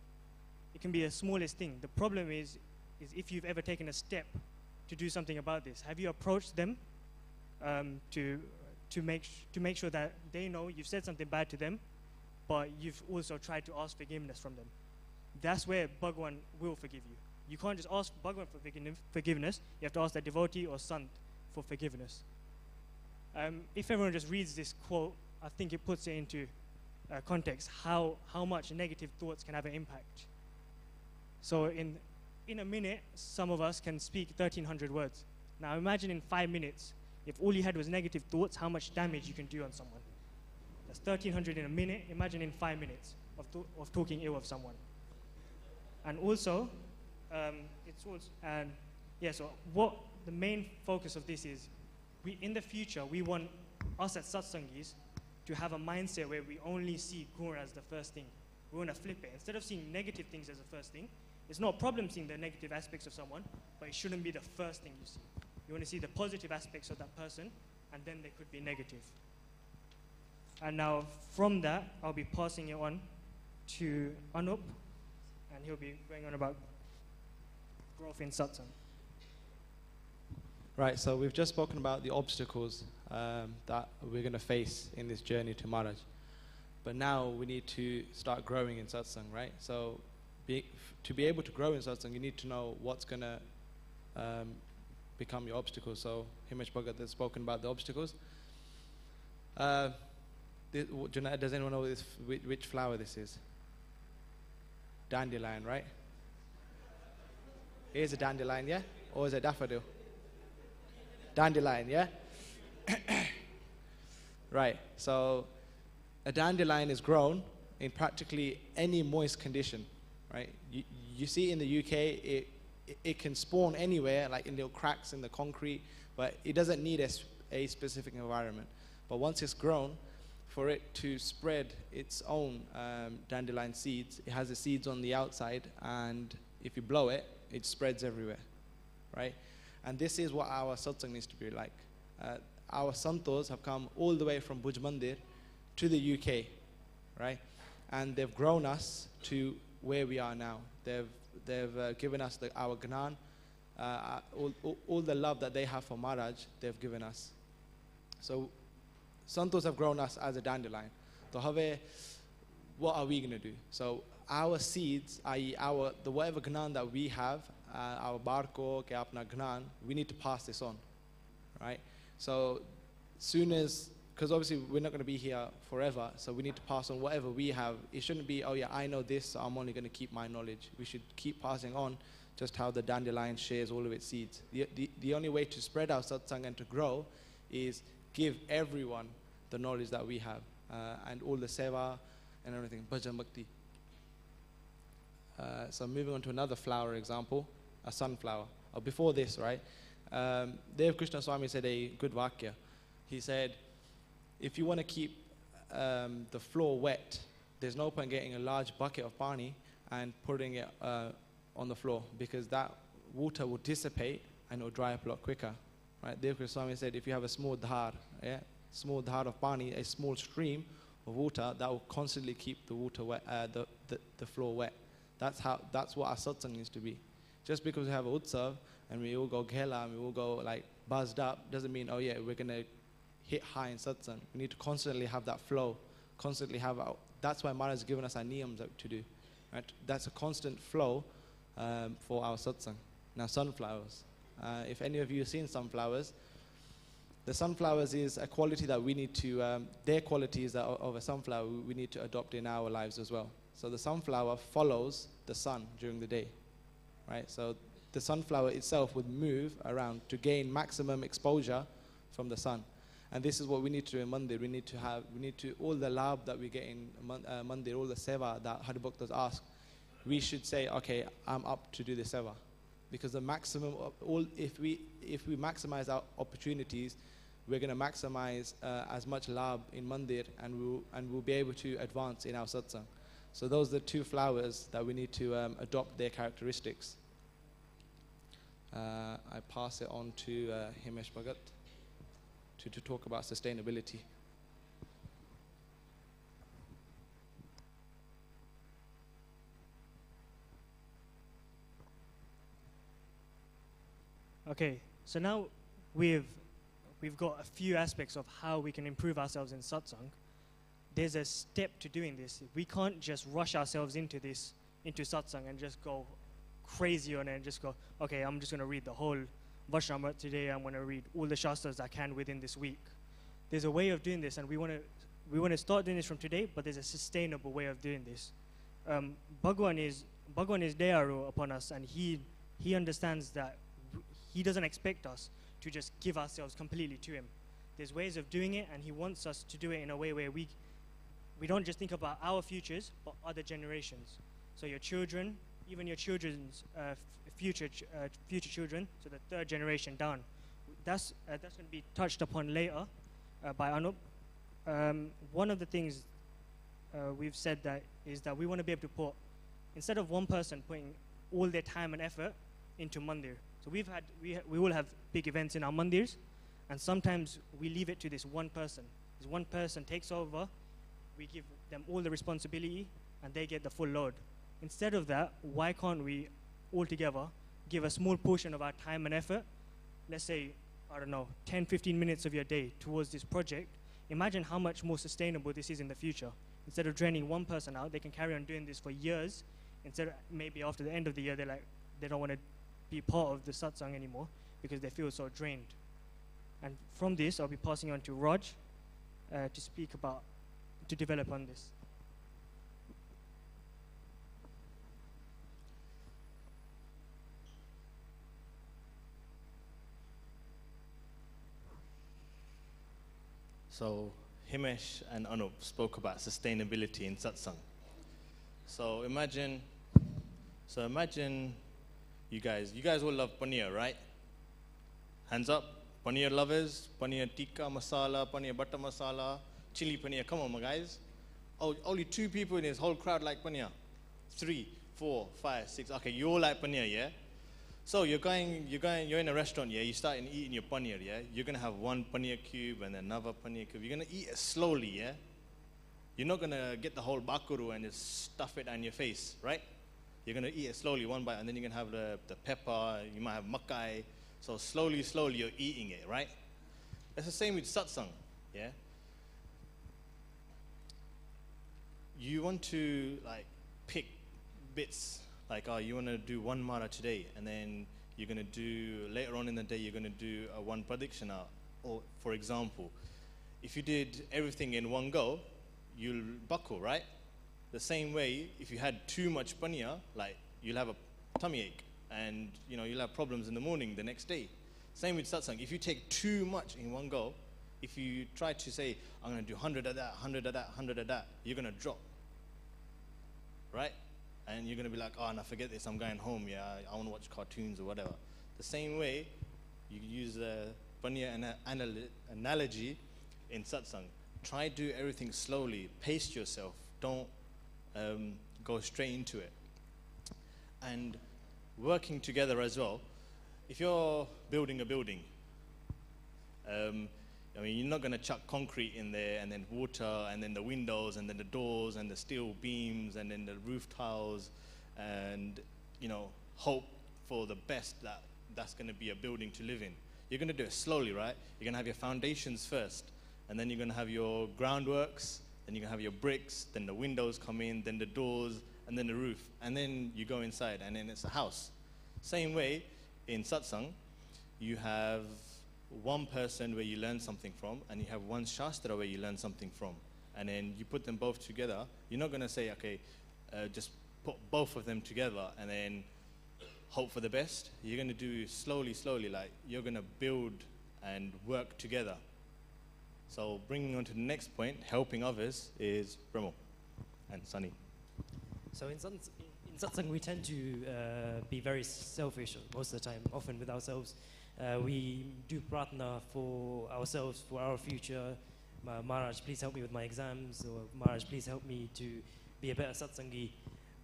It can be the smallest thing. The problem is if you've ever taken a step to do something about this. Have you approached them to make sure that they know you've said something bad to them, but you've also tried to ask forgiveness from them? That's where Bhagwan will forgive you. You can't just ask Bhagwan for forgiveness. You have to ask that devotee or sant for forgiveness. If everyone just reads this quote, I think it puts it into context how much negative thoughts can have an impact. So in a minute, some of us can speak 1,300 words. Now imagine in 5 minutes, if all you had was negative thoughts, how much damage you can do on someone. That's 1,300 in a minute. Imagine in 5 minutes of talking ill of someone. And also, so what the main focus of this is, in the future, we want us as Satsangis to have a mindset where we only see Gur as the first thing. We want to flip it. Instead of seeing negative things as the first thing, it's not a problem seeing the negative aspects of someone, but it shouldn't be the first thing you see. You want to see the positive aspects of that person, and then they could be negative. And now, from that, I'll be passing it on to Anup, and he'll be going on about growth in Satsang. Right, so we've just spoken about the obstacles that we're going to face in this journey to Maharaj. But now we need to start growing in Satsang, right? So to be able to grow in Satsang, you need to know what's going to become your obstacles. So Himesh Bhagat has spoken about the obstacles. Does anyone know which flower this is? Dandelion, right? Here's a dandelion, yeah? Or is it daffodil? Dandelion, yeah? Right, so a dandelion is grown in practically any moist condition, right? You see in the UK, it can spawn anywhere, like in little cracks in the concrete, but it doesn't need a specific environment. But once it's grown, for it to spread its own dandelion seeds, it has the seeds on the outside, and if you blow it, it spreads everywhere, right? And this is what our satsang needs to be like. Our santos have come all the way from Bhuj Mandir to the UK, right? And they've grown us to where we are now. They've given us our gnan, all the love that they have for Maharaj, they've given us. So santos have grown us as a dandelion. So what are we going to do? So our seeds, i.e. the whatever gnan that we have, our barko, apna gnan, we need to pass this on, right? So soon as because obviously we're not going to be here forever, so we need to pass on whatever we have. It shouldn't be, oh yeah, I know this, so I'm only going to keep my knowledge. We should keep passing on, just how the dandelion shares all of its seeds. The only way to spread our satsang and to grow is give everyone the knowledge that we have, and all the seva and everything, bhajan bhakti. So moving on to another flower example, a sunflower. Before this, right, Dev Krishna Swami said a good vakya. He said, if you want to keep the floor wet, there's no point getting a large bucket of pani and putting it on the floor, because that water will dissipate and it will dry up a lot quicker. Right? Dev Krishna Swami said, if you have a small dhar, small dhar of pani, a small stream of water, that will constantly keep the water wet, the floor wet. That's what our satsang needs to be. Just because we have a utsav and we all go ghela and we all go like buzzed up, doesn't mean, oh yeah, we're going to hit high in satsang. We need to constantly have that flow, constantly have that's why Maharaj has given us our niyams to do. Right? That's a constant flow for our satsang. Now sunflowers. If any of you have seen sunflowers, the sunflowers is a quality that we need to, their qualities of a sunflower we need to adopt in our lives as well. So the sunflower follows the sun during the day. Right? So the sunflower itself would move around to gain maximum exposure from the sun. And this is what we need to do in Mandir. We need to, all the labh that we get in Mandir, all the seva that Haribhaktas ask, we should say, okay, I'm up to do the seva. Because the maximum, if we maximize our opportunities, we're going to maximize as much labh in Mandir, and we'll be able to advance in our satsang. So those are the two flowers that we need to adopt their characteristics. I pass it on to Himesh Bhagat to talk about sustainability. Okay, so now we've got a few aspects of how we can improve ourselves in satsang. There's a step to doing this. We can't just rush ourselves into satsang and just go crazy on it and just go, okay, I'm just going to read the whole Vaishnava today. I'm going to read all the shastras I can within this week. There's a way of doing this, and we want to start doing this from today, but there's a sustainable way of doing this. Bhagwan is Dayaru upon us, and he understands that he doesn't expect us to just give ourselves completely to him. There's ways of doing it, and he wants us to do it in a way where we don't just think about our futures, but other generations. So your children, even your children's future children, so the third generation down. That's going to be touched upon later by Anup. One of the things we've said is that we want to be able to put, instead of one person putting all their time and effort into mandir. So we all have big events in our mandirs, and sometimes we leave it to this one person. This one person takes over, we give them all the responsibility, and they get the full load. Instead of that, why can't we all together give a small portion of our time and effort, let's say, I don't know, 10, 15 minutes of your day towards this project? Imagine how much more sustainable this is in the future. Instead of draining one person out, they can carry on doing this for years. Instead of maybe after the end of the year, they don't want to be part of the satsang anymore because they feel so drained. And from this, I'll be passing on to Raj to develop on this. So Himesh and Anup spoke about sustainability in satsang. So imagine you guys all love paneer, right? Hands up, paneer lovers, paneer tikka masala, paneer butter masala, chili paneer. Come on, my guys. Oh, only 2 people in this whole crowd like paneer. 3, 4, 5, 6. Okay, you all like paneer, yeah? So you're in a restaurant, yeah? You start eating your paneer, yeah? You're gonna have one paneer cube and another paneer cube. You're gonna eat it slowly, yeah? You're not gonna get the whole bakuru and just stuff it on your face, right? You're gonna eat it slowly, one bite, and then you're gonna have the pepper. You might have makai. So slowly, you're eating it, right? It's the same with satsang, yeah? You want to pick bits. You want to do one mara today, and then you're going to do, later on in the day, you're going to do one pradikshana. Or, for example, if you did everything in one go, you'll buckle, right? The same way, if you had too much panya, like you'll have a tummy ache, and you'll have problems in the morning the next day. Same with satsang. If you take too much in one go, if you try to say, I'm going to do 100 of that, 100 of that, 100 of that, you're going to drop, right? And you're going to be like, oh, no, forget this, I'm going home, yeah, I want to watch cartoons or whatever. The same way, you use the panya analogy in satsang. Try to do everything slowly, pace yourself, don't go straight into it. And working together as well. If you're building a building, you're not going to chuck concrete in there and then water and then the windows and then the doors and the steel beams and then the roof tiles and, hope for the best that's going to be a building to live in. You're going to do it slowly, right? You're going to have your foundations first, and then you're going to have your groundworks, then you're going to have your bricks, then the windows come in, then the doors, and then the roof, and then you go inside, and then it's a house. Same way, in satsang, you have one person where you learn something from, and you have one shastra where you learn something from, and then you put them both together. You're not going to say, okay, just put both of them together and then hope for the best. You're going to do slowly, like you're going to build and work together. So bringing on to the next point, helping others, is Brahmo and Sunny. So in satsang, we tend to be very selfish most of the time, often with ourselves. We do prarthana for ourselves, for our future. Maharaj, please help me with my exams, or Maharaj, please help me to be a better satsangi.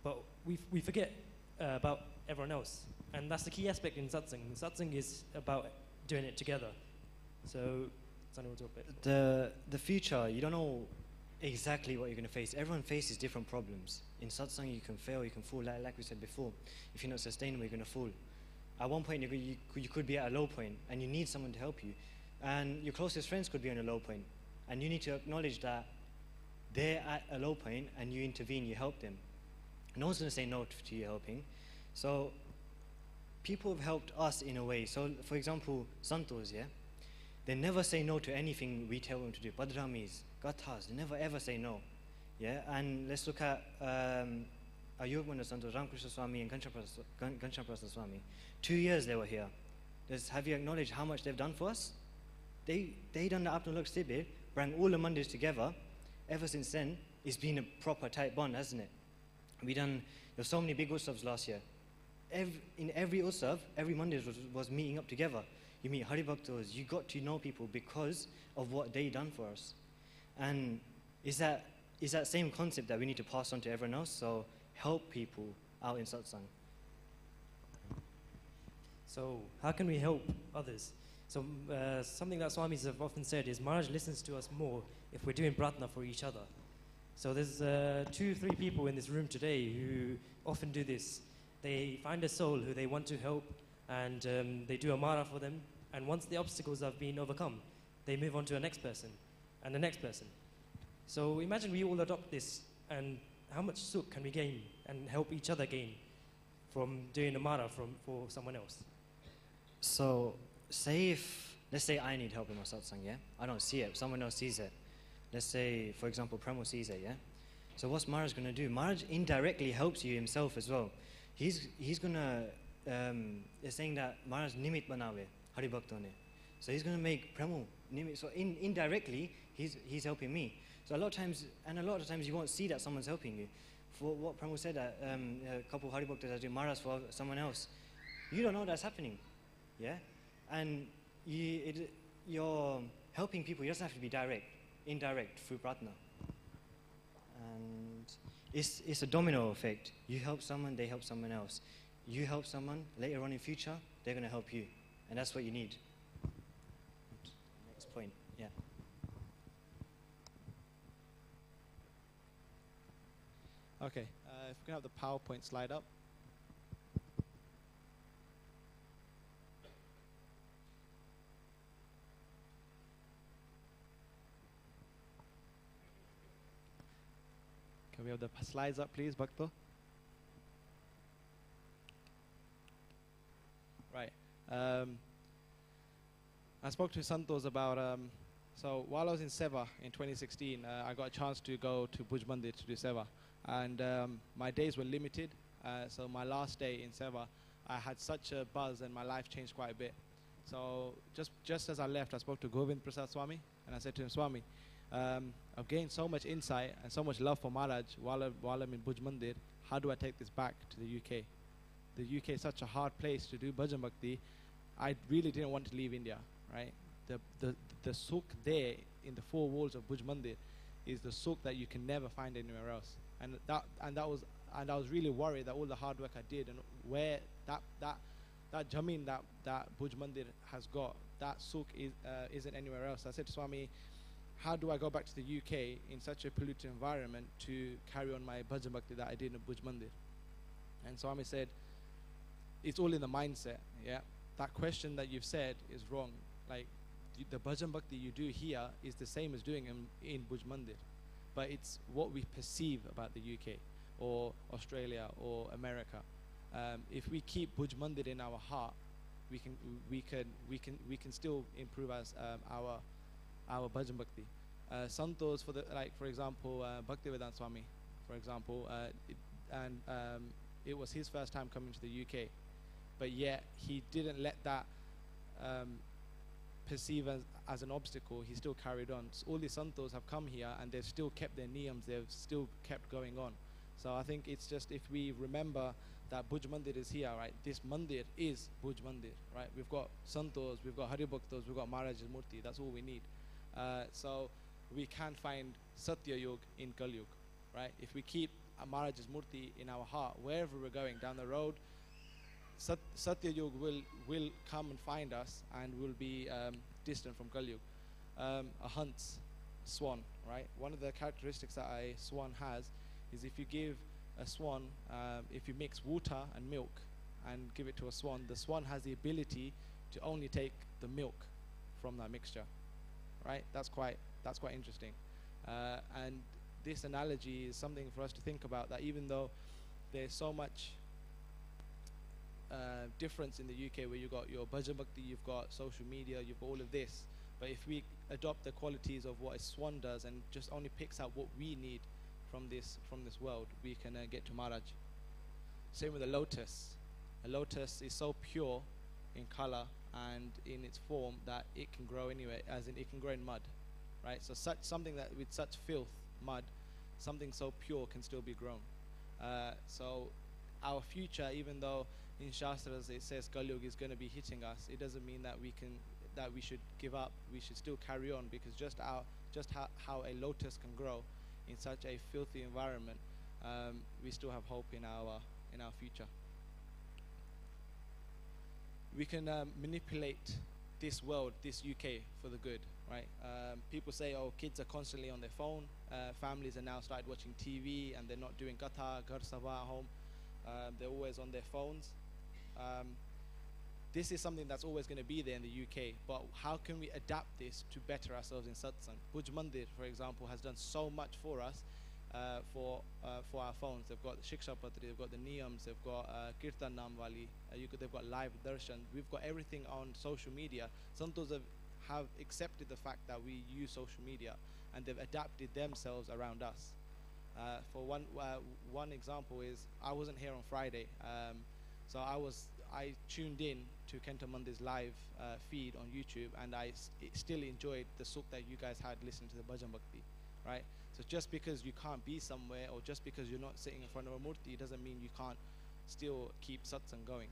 But we forget about everyone else. And that's the key aspect in satsang. Satsang is about doing it together. So, Sunny will talk a bit. The future, you don't know exactly what you're going to face. Everyone faces different problems. In satsang, you can fail, you can fall, like we said before. If you're not sustainable, you're going to fall. At one point, you could be at a low point, and you need someone to help you. And your closest friends could be on a low point. And you need to acknowledge that they're at a low point, and you intervene, you help them. No one's going to say no to you helping. So people have helped us in a way. So, for example, santos, yeah? They never say no to anything we tell them to do. Padramis, gathas, they never ever say no. Yeah? And let's look at Yuvak Mandal Santos, Ramkrishna Swami and Ganshaprasad Swami. 2 years they were here. Have you acknowledged how much they've done for us? They done the Apno Lok Sibir, brought all the Mandirs together. Ever since then, it's been a proper tight bond, hasn't it? There's so many big utsavs last year. In every utsav, every Mandir was meeting up together. You meet Haribhaktas, you got to know people because of what they done for us. And is that same concept that we need to pass on to everyone else? So help people out in satsang. So how can we help others? So something that Swamis have often said is Maharaj listens to us more if we're doing prarthana for each other. So there's 2-3 people in this room today who often do this. They find a soul who they want to help, and they do a mara for them. And once the obstacles have been overcome, they move on to the next person and the next person. So imagine we all adopt this, and how much sukh can we gain and help each other gain from doing a mara for someone else? So let's say I need help in my satsang, yeah? I don't see it, someone else sees it. Let's say, for example, Pramo sees it, yeah? So what's Maharaj going to do? Maharaj indirectly helps you himself as well. He's going to, they're saying that Maharaj nimit banawe, Haribhaktone. So he's going to make Pramo nimit. So indirectly, he's helping me. So a lot of times you won't see that someone's helping you. For what Pramo said, that a couple of Haribhaktas are doing Maharaj for someone else. You don't know that's happening, yeah? And you're helping people, it doesn't have to be direct. Indirect through prarthana. And it's a domino effect. You help someone, they help someone else. You help someone, later on in future, they're going to help you. And that's what you need. Next point, yeah. Okay, if we can have the PowerPoint slide up. Can we have the slides up, please, Bhakto? Right. I spoke to Santos about So while I was in Seva in 2016, I got a chance to go to Bhuj Mandir to do Seva. And my days were limited. So my last day in Seva, I had such a buzz and my life changed quite a bit. So just as I left, I spoke to Govind Prasad Swami and I said to him, Swami, I've gained so much insight and so much love for Maharaj while I'm in Bhuj Mandir. How do I take this back to the UK? The UK is such a hard place to do bhajan bhakti. I really didn't want to leave India, right? The sukh there in the four walls of Bhuj Mandir is the sukh that you can never find anywhere else. And I was really worried that all the hard work I did and where that jamin that Bhuj Mandir has got, that sukh isn't anywhere else. I said to Swami, how do I go back to the UK in such a polluted environment to carry on my bhajan bhakti that I did in Bhuj Mandir? And Swami said, it's all in the mindset, yeah? That question that you've said is wrong. Like, the bhajan bhakti you do here is the same as doing in Bhuj Mandir. But it's what we perceive about the UK or Australia or America. If we keep Bhuj Mandir in our heart, we can still improve as our bhajan bhakti. Santos, for examul, Bhaktivedanta Swami, for example, it was his first time coming to the UK, but yet he didn't let that perceive as an obstacle. He still carried on. So all the Santos have come here and they've still kept their niyams, they've still kept going on. So I think it's just, if we remember that Bhuj Mandir is here, right? This Mandir is Bhuj Mandir, right? We've got Santos, we've got Haribhaktos, we've got Maharaj's Murti. That's all we need. So we can find Satya Yug in Kal Yug, right? If we keep Maharaj's Murti in our heart, wherever we're going down the road, Satya Yug will come and find us and will be distant from Kal Yug. A hunt's swan, right? One of the characteristics that a swan has is if you give a swan, if you mix water and milk and give it to a swan, the swan has the ability to only take the milk from that mixture, right? That's quite interesting. And this analogy is something for us to think about, that even though there's so much difference in the UK, where you've got your bhajan bhakti, you've got social media, you've got all of this, but if we adopt the qualities of what a swan does and just only picks out what we need from this world, we can get to Maharaj. Same with the lotus. A lotus is so pure in color and in its form that it can grow anywhere, as in it can grow in mud, right? So something that with such filth, mud, something so pure can still be grown. So our future, even though in Shastras it says Kal Yuga is going to be hitting us, it doesn't mean that we should give up. We should still carry on, because just how a lotus can grow in such a filthy environment, we still have hope in our future. We can manipulate this world, this UK, for the good, right? People say, oh, kids are constantly on their phone. Families are now started watching TV and they're not doing katha, ghar sabha at home. They're always on their phones. This is something that's always going to be there in the UK, but how can we adapt this to better ourselves in satsang? Bhuj Mandir, for example, has done so much for us for our phones. They've got Shiksha Patri, they've got the niyams, they've got Kirtan Namwali, they've got live darshan. We've got everything on social media. Santos have accepted the fact that we use social media and they've adapted themselves around us. For one example is, I wasn't here on Friday, so I tuned in to Kenta Mandir's live feed on YouTube, and I still enjoyed the sukh that you guys had listening to the bhajan bhakti, right? So just because you can't be somewhere, or just because you're not sitting in front of a murti, doesn't mean you can't still keep satsang going.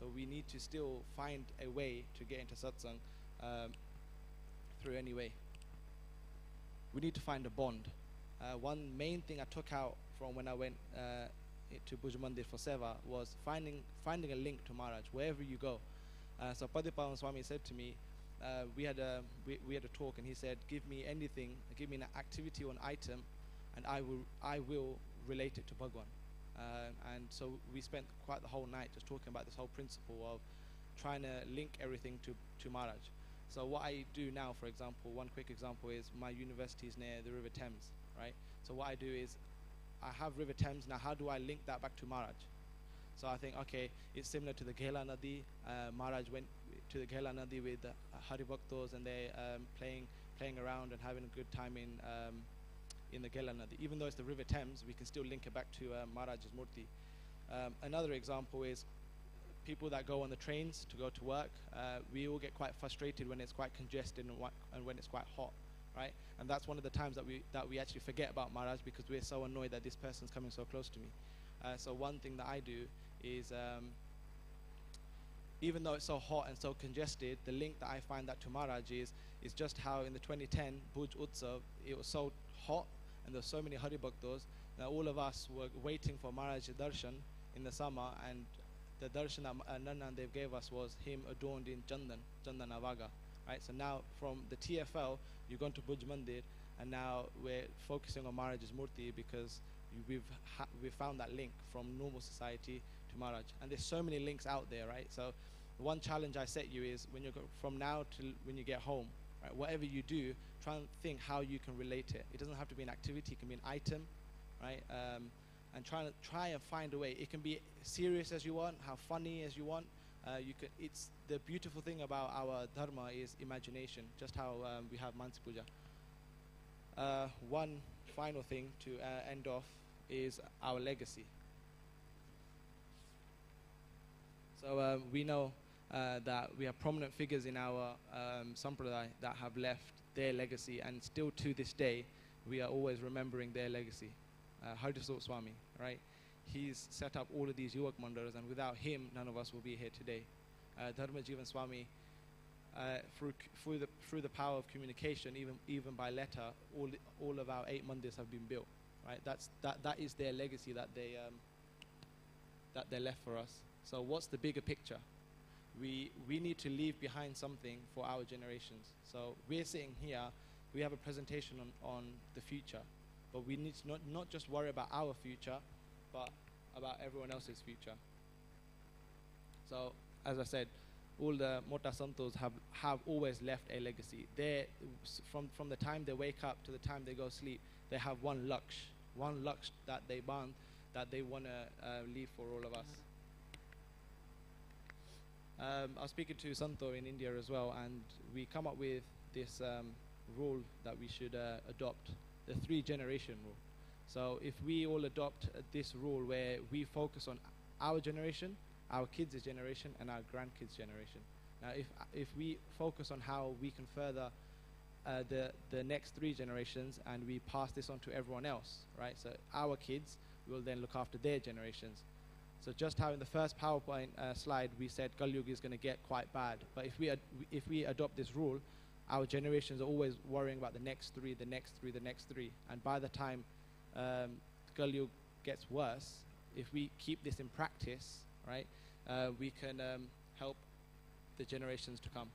So we need to still find a way to get into satsang through any way. We need to find a bond. One main thing I took out from when I went to Bhuj Mandir for Seva was finding a link to Maharaj wherever you go. So Padipavan Swami said to me, we had a talk, and he said, give me anything, give me an activity or an item, and I will relate it to Bhagwan. And so we spent quite the whole night just talking about this whole principle of trying to link everything to Maharaj. So what I do now, for example, one quick example is my university is near the River Thames, right? So what I do is I have River Thames. Now how do I link that back to Maharaj? So I think, okay, it's similar to the Ghela Nadi. Maharaj went to the Ghela Nadi with Haribhaktos, and they're playing playing around and having a good time in the Gela Nadi. Even though it's the River Thames, we can still link it back to Maharaj's Murti. Another example is people that go on the trains to go to work. We all get quite frustrated when it's quite congested and when it's quite hot, right? And that's one of the times that we actually forget about Maharaj, because we're so annoyed that this person's coming so close to me. So one thing that I do is, even though it's so hot and so congested, the link that I find that to Maharaj is just how in the 2010 Bhuj Utsav, it was so hot and there were so many Hari Bhaktos that all of us were waiting for Maharaj's darshan in the summer, and the darshan that Nanandev gave us was him adorned in Chandan Avaga, right? So now from the TFL, you've gone to Bhuj Mandir, and now we're focusing on Maharaj's Murti because we've found that link from normal society to Maharaj. And there's so many links out there, right? So one challenge I set you is when you go from now till when you get home, right? Whatever you do, try and think how you can relate it. It doesn't have to be an activity, it can be an item, right? And try and find a way. It can be serious as you want, how funny as you want. It's the beautiful thing about our dharma is imagination, just how we have Mansi Puja. One final thing to end off is our legacy. So we know that we have prominent figures in our sampradaya that have left their legacy, and still to this day we are always remembering their legacy. Haridasot Swami, right? He's set up all of these Yuvak Mandals, and without him none of us will be here today. Dharma Jivan Swami, through the power of communication, even by letter, all of our 8 mandirs have been built, right? That is their legacy that they left for us. So what's the bigger picture? We need to leave behind something for our generations. So we're sitting here, we have a presentation on the future, but we need to not just worry about our future, but about everyone else's future. So as I said, all the Mota Santos have always left a legacy. From the time they wake up to the time they go sleep, they have one laksh that they band, that they want to leave for all of us. I was speaking to Santo in India as well, and we come up with this rule that we should adopt, the 3-generation rule. So if we all adopt this rule where we focus on our generation, our kids' generation, and our grandkids' generation. Now if we focus on how we can further the next 3 generations, and we pass this on to everyone else, right? So our kids will then look after their generations. So just how in the first PowerPoint slide we said Kali Yuga is going to get quite bad, but if we adopt this rule, our generations are always worrying about the next 3, the next 3, the next 3, and by the time Kali Yuga gets worse, if we keep this in practice, right, we can help the generations to come.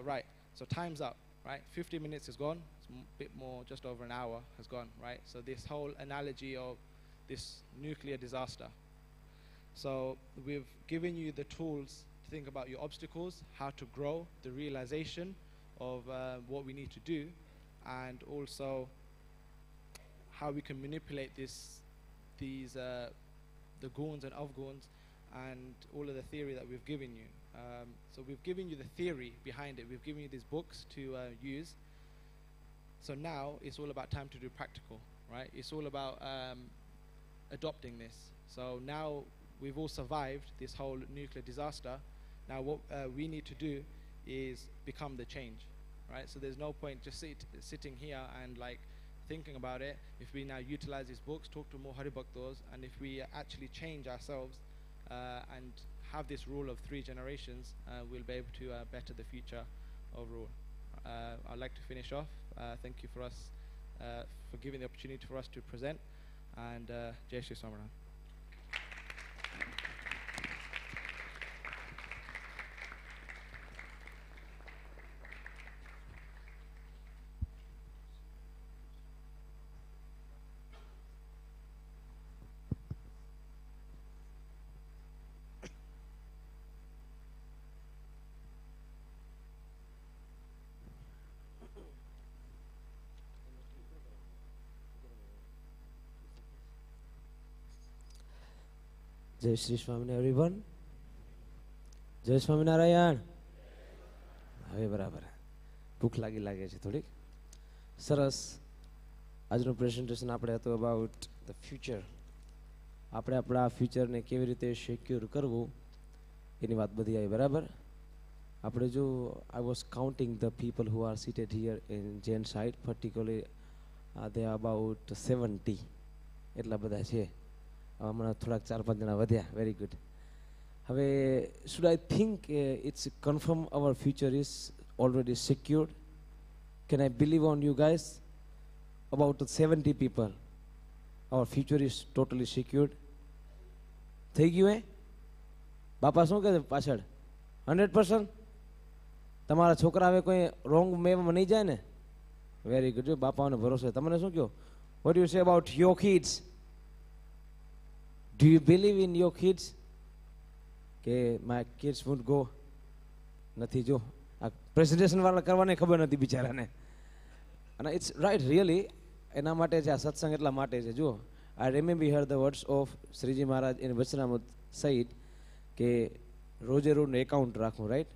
Right, so time's up, right? 50 minutes is gone. A bit more, just over an hour has gone, right? So this whole analogy of this nuclear disaster. So we've given you the tools to think about your obstacles, how to grow, the realization of what we need to do, and also how we can manipulate the guns and avguns, and all of the theory that we've given you. So we've given you the theory behind it. We've given you these books to use. So now it's all about time to do practical, right? It's all about adopting this. So now we've all survived this whole nuclear disaster. Now what we need to do is become the change, right? So there's no point just sitting here and like thinking about it. If we now utilize these books, talk to more Hari Bhaktos, and if we actually change ourselves and have this rule of 3 generations, we'll be able to better the future overall. I'd like to finish off. Thank you for giving the opportunity for us to present, and Jai Shri Swaminarayan. Jai Shri Swaminarayan, everyone. Jai Swaminarayan. હવે બરાબર ભૂખ લાગે છે થોડીક. સરસ. આજનું presentation આપણે હતું અબાઉટ ધ ફ્યુચર. આપણે આપણા ફ્યુચરને કેવી રીતે સિક્યોર કરવું એની વાત બધી આવી બરાબર. આપણે જો I was counting the people who are seated here in gents side particularly they are about 70 એટલા બધા છે. હમણાં થોડાક 4-5 જણા વધ્યા. Very good. હવે should I think it's confirm our future is already secured? Can I believe on you guys? About 70 people, our future is totally secured. થઈ ગયું હે? બાપા શું કહે છે પાછળ? 100%? તમારા છોકરા હવે કોઈ રોંગ મેમાં નહીં જાય ને? Very good. બાપાઓને ભરોસો. તમને શું કહો? What do you say about your kids? Do you believe in your kids? કે my kids won't go? નથી. જો આ પ્રેઝન્ટેશન વાળા કરવાની ખબર નથી બિચારાને. અને ઇટ્સ રાઈટ રિયલી. એના માટે છે આ સત્સંગ, એટલા માટે છે. જુઓ, I remember here the words of Shriji Maharaj in Vachanamrut સહિત કે રોજે રોજનું એકાઉન્ટ રાખવું. રાઈટ?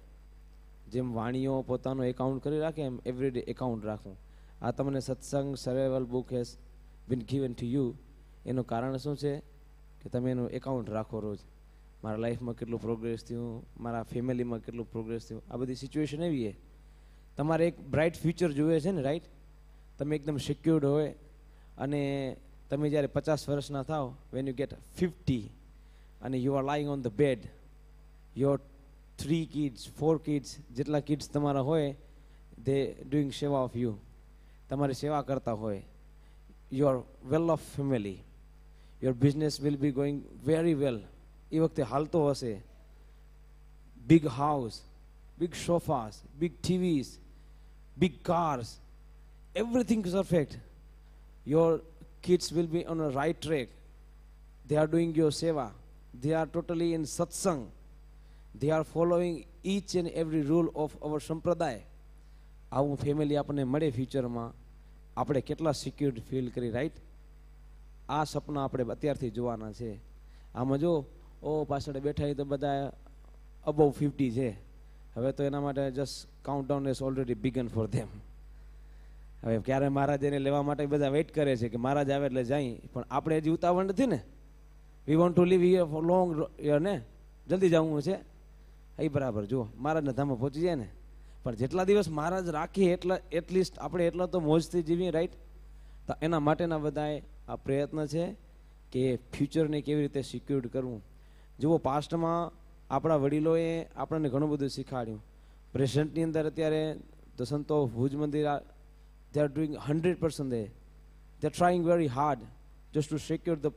જેમ વાણીઓ પોતાનો એકાઉન્ટ કરી રાખે એમ એવરીડે એકાઉન્ટ રાખવું. આ તમને સત્સંગ survival book has been given to you. એનું કારણ શું છે કે તમે એનું એકાઉન્ટ રાખો રોજ. મારા લાઈફમાં કેટલું પ્રોગ્રેસ થયું, મારા ફેમિલીમાં કેટલું પ્રોગ્રેસ થયું. આ બધી સિચ્યુએશન એવી છે. તમારે એક બ્રાઇટ ફ્યુચર જોઈએ છે ને? રાઈટ? તમે એકદમ સિક્યોર્ડ હોય અને તમે જ્યારે 50 વર્ષના થાવ, વેન યુ ગેટ 50 અને you are lying on the bed, your 3 kids 4 kids જેટલા કિડ્સ તમારા હોય, they doing seva of you, તમારી સેવા કરતા હોય. Your well of family, your business will be going very well. એ વખતે હાલતો હશે. Big house, big sofas, big TVs, big cars, everything is perfect. Your kids will be on a right track. They are doing your seva. They are totally in satsang. They are following each and every rule of our sampradaya. આવું family આપણને મળે ફ્યુચરમાં, આપણે કેટલા secured feel કરી. Right? આ સપના આપણે અત્યારથી જોવાના છે. આમાં જો પાછળ બેઠા તો બધા અબવ 50 છે. હવે તો એના માટે just countdown is already began for them. હવે ક્યારે મહારાજ એને લેવા માટે બધા વેઇટ કરે છે કે મહારાજ આવે એટલે જાય. પણ આપણે હજી ઉતાવળ નથી ને. We want to leave here for long year ને. જલ્દી જવું છે એ બરાબર. જુઓ, મહારાજના ધામમાં પહોંચી જાય ને. પણ જેટલા દિવસ મહારાજ રાખીએ એટલા એટલીસ્ટ આપણે એટલા તો મોજથી જીવીએ. રાઈટ? તો એના માટેના બધાએ આ પ્રયત્ન છે કે ફ્યુચરને કેવી રીતે સિક્યોર્ડ કરવું. જુઓ, પાસ્ટમાં આપણા વડીલોએ આપણને ઘણું બધું શીખવાડ્યું. પ્રેઝન્ટની અંદર અત્યારે ધ સંતો ભુજ મંદિર they are doing 100% there. They are trying very hard just to secure the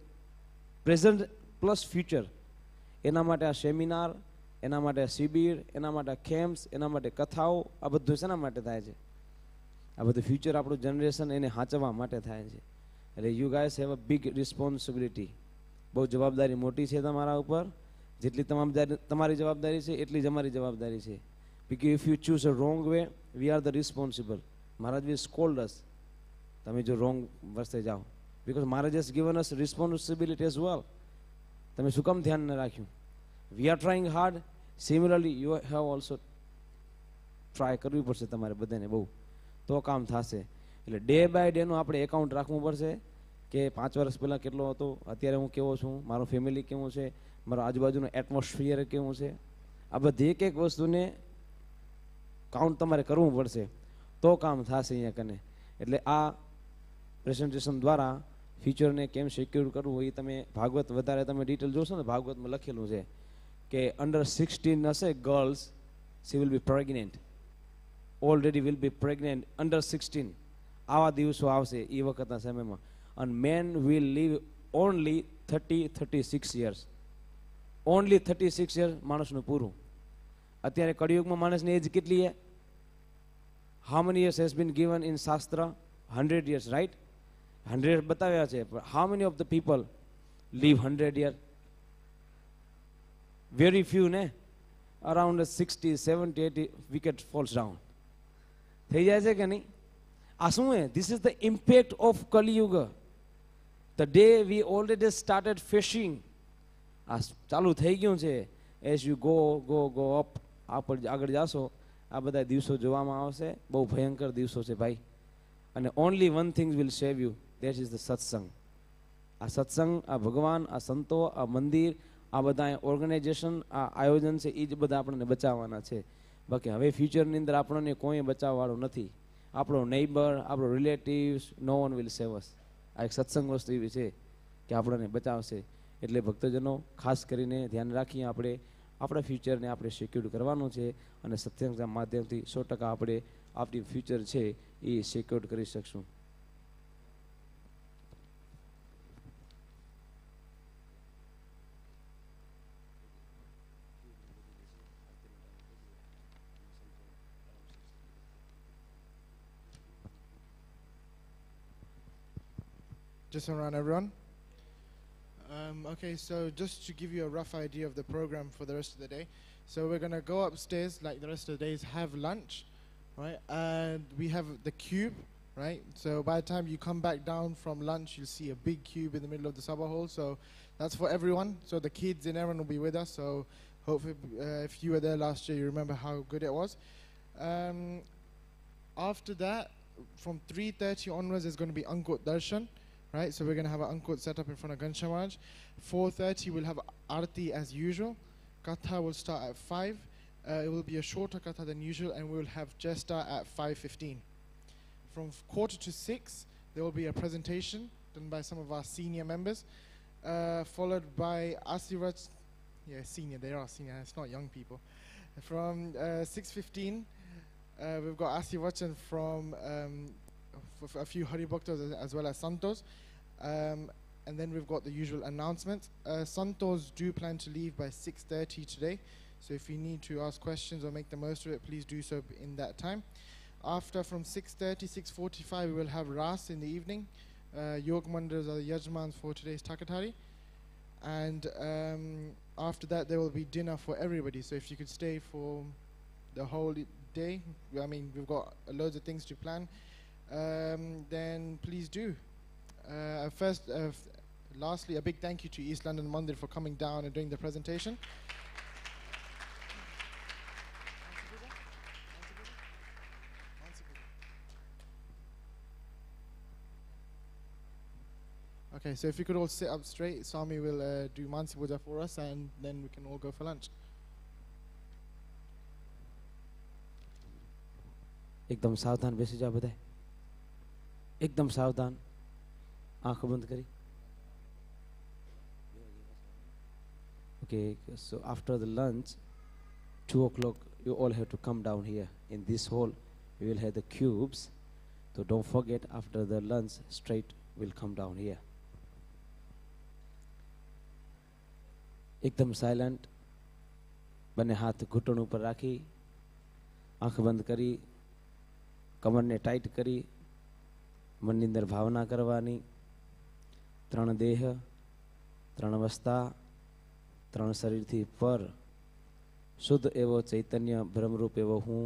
present plus future. એના માટે આ સેમિનાર, એના માટે શિબિર, એના માટે કેમ્પ્સ, એના માટે કથાઓ, આ બધું શેના માટે થાય છે? આ બધું ફ્યુચર આપણું જનરેશન એને સાચવવા માટે થાય છે. એટલે you guys have a big responsibility. બહુ જવાબદારી મોટી છે તમારા ઉપર. જેટલી તમારી જવાબદારી છે એટલી જ અમારી જવાબદારી છે. because if you choose a wrong way, we are the responsible. Maharaj will scold us. તમે જો રોંગ રસ્તે જાઓ. because Maharaj has given us responsibility as well. તમે શું કામ ધ્યાન ન રાખ્યું? we are trying hard. similarly you have also try કરવી પડશે તમારે બધાને બહુ, તો કામ થશે. એટલે ડે બાય ડેનું આપણે એકાઉન્ટ રાખવું પડશે કે 5 વર્ષ પહેલાં કેટલો હતો, અત્યારે હું કેવો છું, મારો ફેમિલી કેવું છે, મારો આજુબાજુનો એટમોસ્ફિયર કેવું છે. આ બધી એક વસ્તુને કાઉન્ટ તમારે કરવું પડશે, તો કામ થશે અહીંયા કને. એટલે આ પ્રેઝન્ટેશન દ્વારા ફ્યુચરને કેમ સિક્યોર કરવું એ તમે ભાગવત વધારે તમે ડિટેલ જોશો ને, ભાગવતમાં લખેલું છે કે અંડર 16 હશે girls, she will be pregnant, already will be pregnant under 16. આવા દિવસો આવશે એ વખતના સમયમાં. અને men will live only 36 years. Only 36 years માણસનું પૂરું. અત્યારે કળિયુગમાં માણસની એજ કેટલી છે? How many years has been given in shastra? 100 years, right? 100 બતાવ્યા છે, પણ how many of the people live 100 year? Very few ને. અરાઉન્ડ 60, 70, 80 વિકેટ ફોલ્સ ડાઉન થઈ જાય છે કે નહીં? આ શું હે? This is the impact of Kaliyug. The day we already started fishing. આ ચાલુ થઈ ગયું છે. એઝ યુ ગો અપ આગળ જાશો, આ બધા દિવસો જોવામાં આવશે. બહુ ભયંકર દિવસો છે ભાઈ. અને only one thing will save you, that is the સત્સંગ. આ સત્સંગ, આ ભગવાન, આ સંતો, આ મંદિર, આ બધા ઓર્ગેનાઇઝેશન, આ આયોજન છે, એ જ બધા આપણને બચાવવાના છે. બાકી હવે ફ્યુચરની અંદર આપણને કોઈ બચાવવાળું નથી. આપણો નેબર, આપણો relatives, no one will save us. આ એક સત્સંગ વસ્તુ એવી છે કે આપણને બચાવશે. એટલે ભક્તજનો ખાસ કરીને ધ્યાન રાખીએ, આપણે આપણા ફ્યુચરને આપણે સિક્યોર કરવાનું છે અને સત્સંગના માધ્યમથી 100% આપણે આપણી ફ્યુચર છે એ સિક્યોર કરી શકશું. Just around everyone. Okay, so just to give you a rough idea of the program for the rest of the day. So we're going to go upstairs like the rest of the days, have lunch, right? And we have the cube, right? So by the time you come back down from lunch, you'll see a big cube in the middle of the Sabah hall. So that's for everyone. So the kids and everyone will be with us. So hopefully if you were there last year, you remember how good it was. After that, from 3:30 onwards, there's going to be Ankut Darshan. Right, so we're going to have an Ankut set up in front of Gansha Maharaj. 4:30 we'll have Arti as usual. Katha will start at 5. It will be a shorter Katha than usual, and we'll have Jesta at 5:15. From 5:45 there will be a presentation done by some of our senior members, followed by Asiraj. Yeah, senior, they are senior, it's not young people. From 6:15 we've got Asiraj from a few Hari Bhaktas as well as Santos. And then we've got the usual announcements. Santos do plan to leave by 6:30 today. So if you need to ask questions or make the most of it, please do so in that time. After, from 6:30, 6:45, we will have Ras in the evening. Yuvak Mandal are the Yajmans for today's Takatari. And after that, there will be dinner for everybody. So if you could stay for the whole day, I mean, we've got loads of things to plan. Then please do. Lastly, a big thank you to East London Mandir for coming down and doing the presentation. Okay, so if you could all sit up straight, Swami will do Mansi Puja for us, and then we can all go for lunch. એકદમ સાવધાન બેસી જાઓ બધાય. एकदम सावधान, आंख बंद करी. Okay, so after the lunch, 2 o'clock, you all have to come down here in this hall. We will have the cubes. So don't forget, after the lunch, straight we'll come down here. एकदम silent, बने हाथ घुटन ऊपर राखी, आंख बंद करी, कमर ने tight करी, મનની અંદર ભાવના કરવાની. 3 દેહ, 3 અવસ્થા, 3 શરીરથી પર શુદ્ધ એવો ચૈતન્ય બ્રહ્મરૂપ એવો હું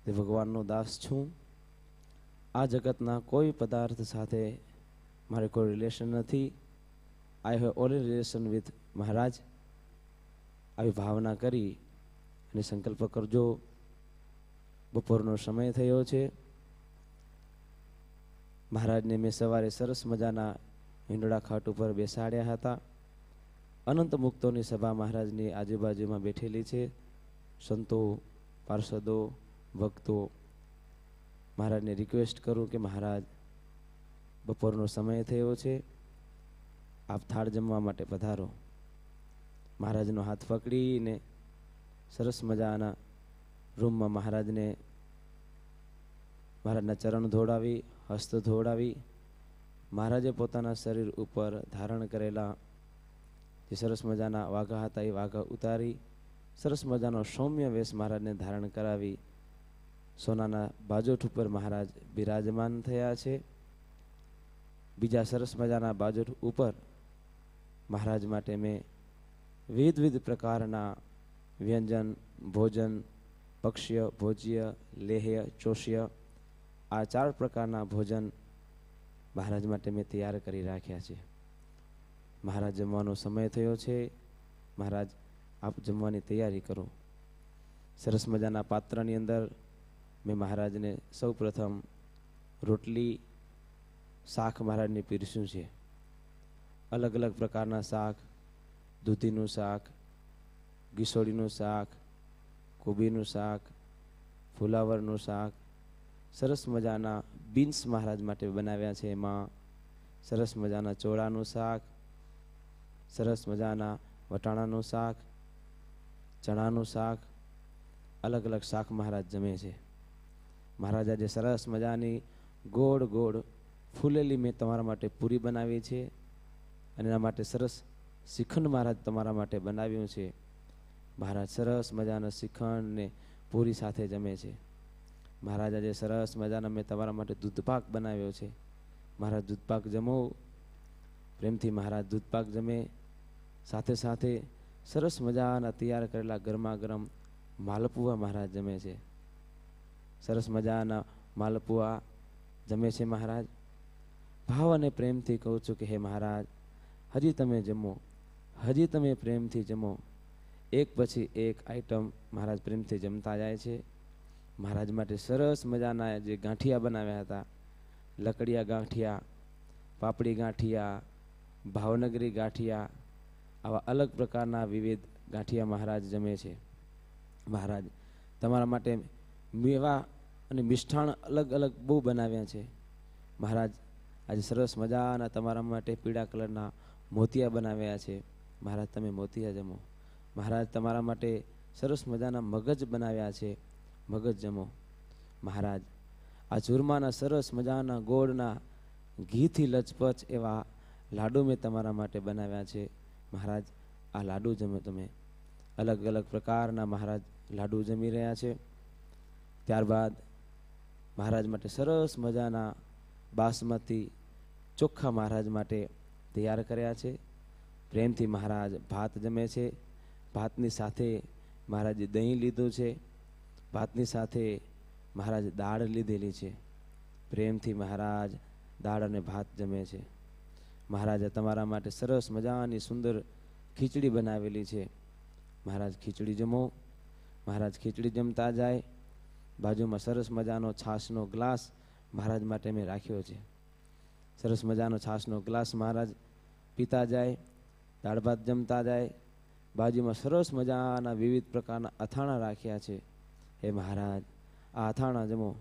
તે ભગવાનનો દાસ છું. આ જગતના કોઈ પદાર્થ સાથે મારે કોઈ રિલેશન નથી. I have only relation with Maharaj. આવી ભાવના કરી અને સંકલ્પ કરજો. બપોરનો સમય થયો છે. મહારાજને મેં સવારે સરસ મજાના હિંડોળા ખાટ ઉપર બેસાડ્યા હતા. અનંત મુક્તોની સભા મહારાજની આજુબાજુમાં બેઠેલી છે. સંતો, પાર્ષદો, ભક્તો. મહારાજને રિક્વેસ્ટ કરું કે મહારાજ, બપોરનો સમય થયો છે, આપ થાળ જમવા માટે પધારો. મહારાજનો હાથ પકડીને સરસ મજાના રૂમમાં મહારાજને મહારાજના ચરણ ધોડાવી, હસ્ત ધોડાવી, મહારાજે પોતાના શરીર ઉપર ધારણ કરેલા જે સરસ મજાના વાઘા હતા એ વાઘા ઉતારી સરસ મજાનો સૌમ્ય વેશ મહારાજને ધારણ કરાવી સોનાના બાજોઠ ઉપર મહારાજ બિરાજમાન થયા છે. બીજા સરસ મજાના બાજોઠ ઉપર મહારાજ માટે મેં વિવિધ પ્રકારના વ્યંજન, ભોજન, પક્ષ્ય, ભોજ્ય, લેહ્ય, ચોષ્ય, આ 4 પ્રકારના ભોજન મહારાજ માટે મેં તૈયાર કરી રાખ્યા છે. મહારાજ જમવાનો સમય થયો છે. મહારાજ, આપ જમવાની તૈયારી કરો. સરસ મજાના પાત્રની અંદર મેં મહારાજને સૌ પ્રથમ રોટલી શાક મહારાજને પીરસ્યું છે. અલગ અલગ પ્રકારના શાક, દૂધીનું શાક, ગીસોડીનું શાક, કોબીનું શાક, ફુલાવરનું શાક, સરસ મજાના બીન્સ મહારાજ માટે બનાવ્યા છે. એમાં સરસ મજાના ચોળાનું શાક, સરસ મજાના વટાણાનું શાક, ચણાનું શાક, અલગ અલગ શાક મહારાજ જમે છે. મહારાજ આજે સરસ મજાની ગોળ ગોળ ફૂલેલી મેં તમારા માટે પૂરી બનાવી છે અને એના માટે સરસ શ્રીખંડ મહારાજ તમારા માટે બનાવ્યું છે. મહારાજ સરસ મજાના શ્રીખંડને પૂરી સાથે જમે છે. મહારાજ આજે સરસ મજાના મેં તમારા માટે દૂધપાક બનાવ્યો છે. મહારાજ દૂધપાક જમો. પ્રેમથી મહારાજ દૂધપાક જમે. સાથે સાથે સરસ મજાના તૈયાર કરેલા ગરમા ગરમ માલપુઆ મહારાજ જમે છે. સરસ મજાના માલપુઆ જમે છે મહારાજ. ભાવ અને પ્રેમથી કહું છું કે હે મહારાજ, હજી તમે જમો, હજી તમે પ્રેમથી જમો. એક પછી એક આઈટમ મહારાજ પ્રેમથી જમતા જાય છે. મહારાજ માટે સરસ મજાના જે ગાંઠિયા બનાવ્યા હતા, લકડિયા ગાંઠિયા, પાપડી ગાંઠિયા, ભાવનગરી ગાંઠિયા, આવા અલગ પ્રકારના વિવિધ ગાંઠિયા મહારાજ જમે છે. મહારાજ તમારા માટે મેવા અને મિષ્ઠાણ અલગ અલગ બહુ બનાવ્યા છે. મહારાજ આજે સરસ મજાના તમારા માટે પીળા કલરના મોતિયા બનાવ્યા છે. મહારાજ તમે મોતિયા જમો. મહારાજ તમારા માટે સરસ મજાના મગજ બનાવ્યા છે. મગજ જમો. મહારાજ આ ચૂરમાના સરસ મજાના ગોળના ઘીથી લચપચ એવા લાડુ મેં તમારા માટે બનાવ્યા છે. મહારાજ આ લાડુ જમો તમે. અલગ અલગ પ્રકારના મહારાજ લાડુ જમી રહ્યા છે. ત્યારબાદ મહારાજ માટે સરસ મજાના બાસમતી ચોખ્ખા મહારાજ માટે તૈયાર કર્યા છે. પ્રેમથી મહારાજ ભાત જમે છે. ભાતની સાથે મહારાજે દહીં લીધું છે. ભાતની સાથે મહારાજ દાળ લીધેલી છે. પ્રેમથી મહારાજ દાળ અને ભાત જમે છે. મહારાજે તમારા માટે સરસ મજાની સુંદર ખીચડી બનાવેલી છે. મહારાજ ખીચડી જમો. મહારાજ ખીચડી જમતા જાય. બાજુમાં સરસ મજાનો છાશનો ગ્લાસ મહારાજ માટે મેં રાખ્યો છે. સરસ મજાનો છાશનો ગ્લાસ મહારાજ પીતા જાય. દાળ ભાત જમતા જાય. બાજુમાં સરસ મજાના વિવિધ પ્રકારના અથાણા રાખ્યા છે. હે મહારાજ આ અથાણા જમો.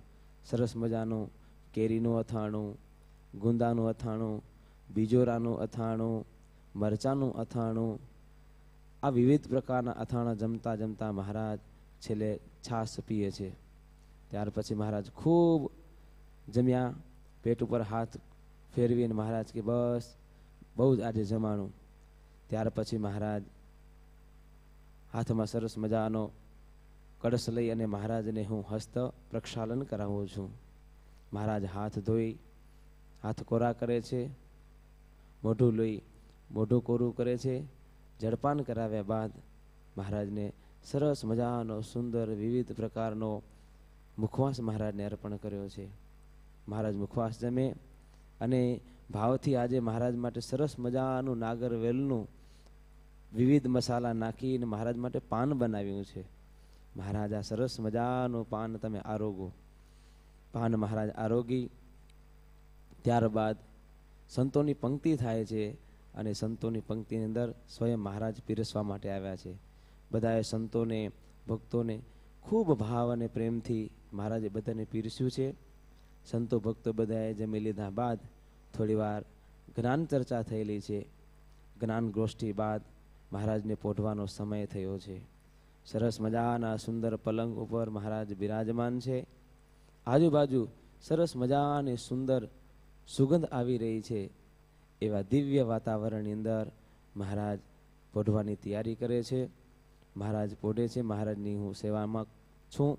સરસ મજાનું કેરીનું અથાણું, ગુંદાનું અથાણું, બીજોરાનું અથાણું, મરચાંનું અથાણું, આ વિવિધ પ્રકારના અથાણા જમતા જમતા મહારાજ છેલ્લે છાશ પીએ છે. ત્યાર પછી મહારાજ ખૂબ જમ્યા. પેટ ઉપર હાથ ફેરવીને મહારાજ કે બસ બહુ જ આજે જમાણું. ત્યાર પછી મહારાજ હાથમાં સરસ મજાનો કળશ લઈ અને મહારાજને હું હસ્ત પ્રક્ષાલન કરાવું છું. મહારાજ હાથ ધોઈ હાથ કોરા કરે છે. મોઢું લઈ મોઢું કોરું કરે છે. જળપાન કરાવ્યા બાદ મહારાજને સરસ મજાનો સુંદર વિવિધ પ્રકારનો મુખવાસ મહારાજને અર્પણ કર્યો છે. મહારાજ મુખવાસ જમે અને ભાવથી આજે મહારાજ માટે સરસ મજાનું નાગરવેલનું વિવિધ મસાલા નાખીને મહારાજ માટે પાન બનાવ્યું છે. મહારાજ આ સરસ મજાનું પાન તમે આરોગો. પાન મહારાજ આરોગી ત્યારબાદ સંતોની પંક્તિ થાય છે અને સંતોની પંક્તિની અંદર સ્વયં મહારાજ પીરસવા માટે આવ્યા છે. બધાએ સંતોને ભક્તોને ખૂબ ભાવ અને પ્રેમથી મહારાજે બધાને પીરસ્યું છે. સંતો ભક્તો બધાએ જમી લીધા બાદ થોડી વાર જ્ઞાન ચર્ચા થયેલી છે. જ્ઞાન ગોષ્ઠી બાદ મહારાજને પોઢવાનો સમય થયો છે. સરસ મજાના સુંદર પલંગ ઉપર મહારાજ બિરાજમાન છે. આજુબાજુ સરસ મજાની સુંદર સુગંધ આવી રહી છે. એવા દિવ્ય વાતાવરણની અંદર મહારાજ પોઢવાની તૈયારી કરે છે. મહારાજ પોઢે છે. મહારાજની હું સેવામાં છું.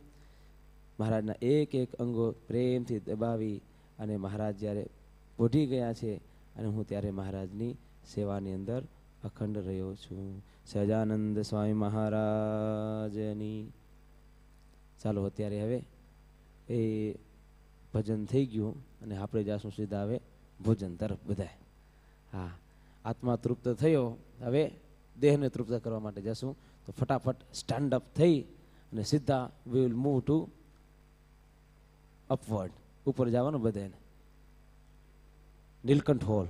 મહારાજના એક એક અંગો પ્રેમથી દબાવી અને મહારાજ જ્યારે પોઢી ગયા છે અને હું ત્યારે મહારાજની સેવાની અંદર અખંડ રહ્યો છું. સહજાનંદ સ્વામી મહારાજની. ચાલો અત્યારે હવે એ ભજન થઈ ગયું અને આપણે જાશું સીધા હવે ભોજન તરફ બધાય. હા, આત્મા તૃપ્ત થયો. હવે દેહને તૃપ્ત કરવા માટે જશું. તો ફટાફટ સ્ટેન્ડ અપ થઈ અને સીધા we will move to upward, ઉપર જવાનું બધાને. નીલકંઠ હોલ.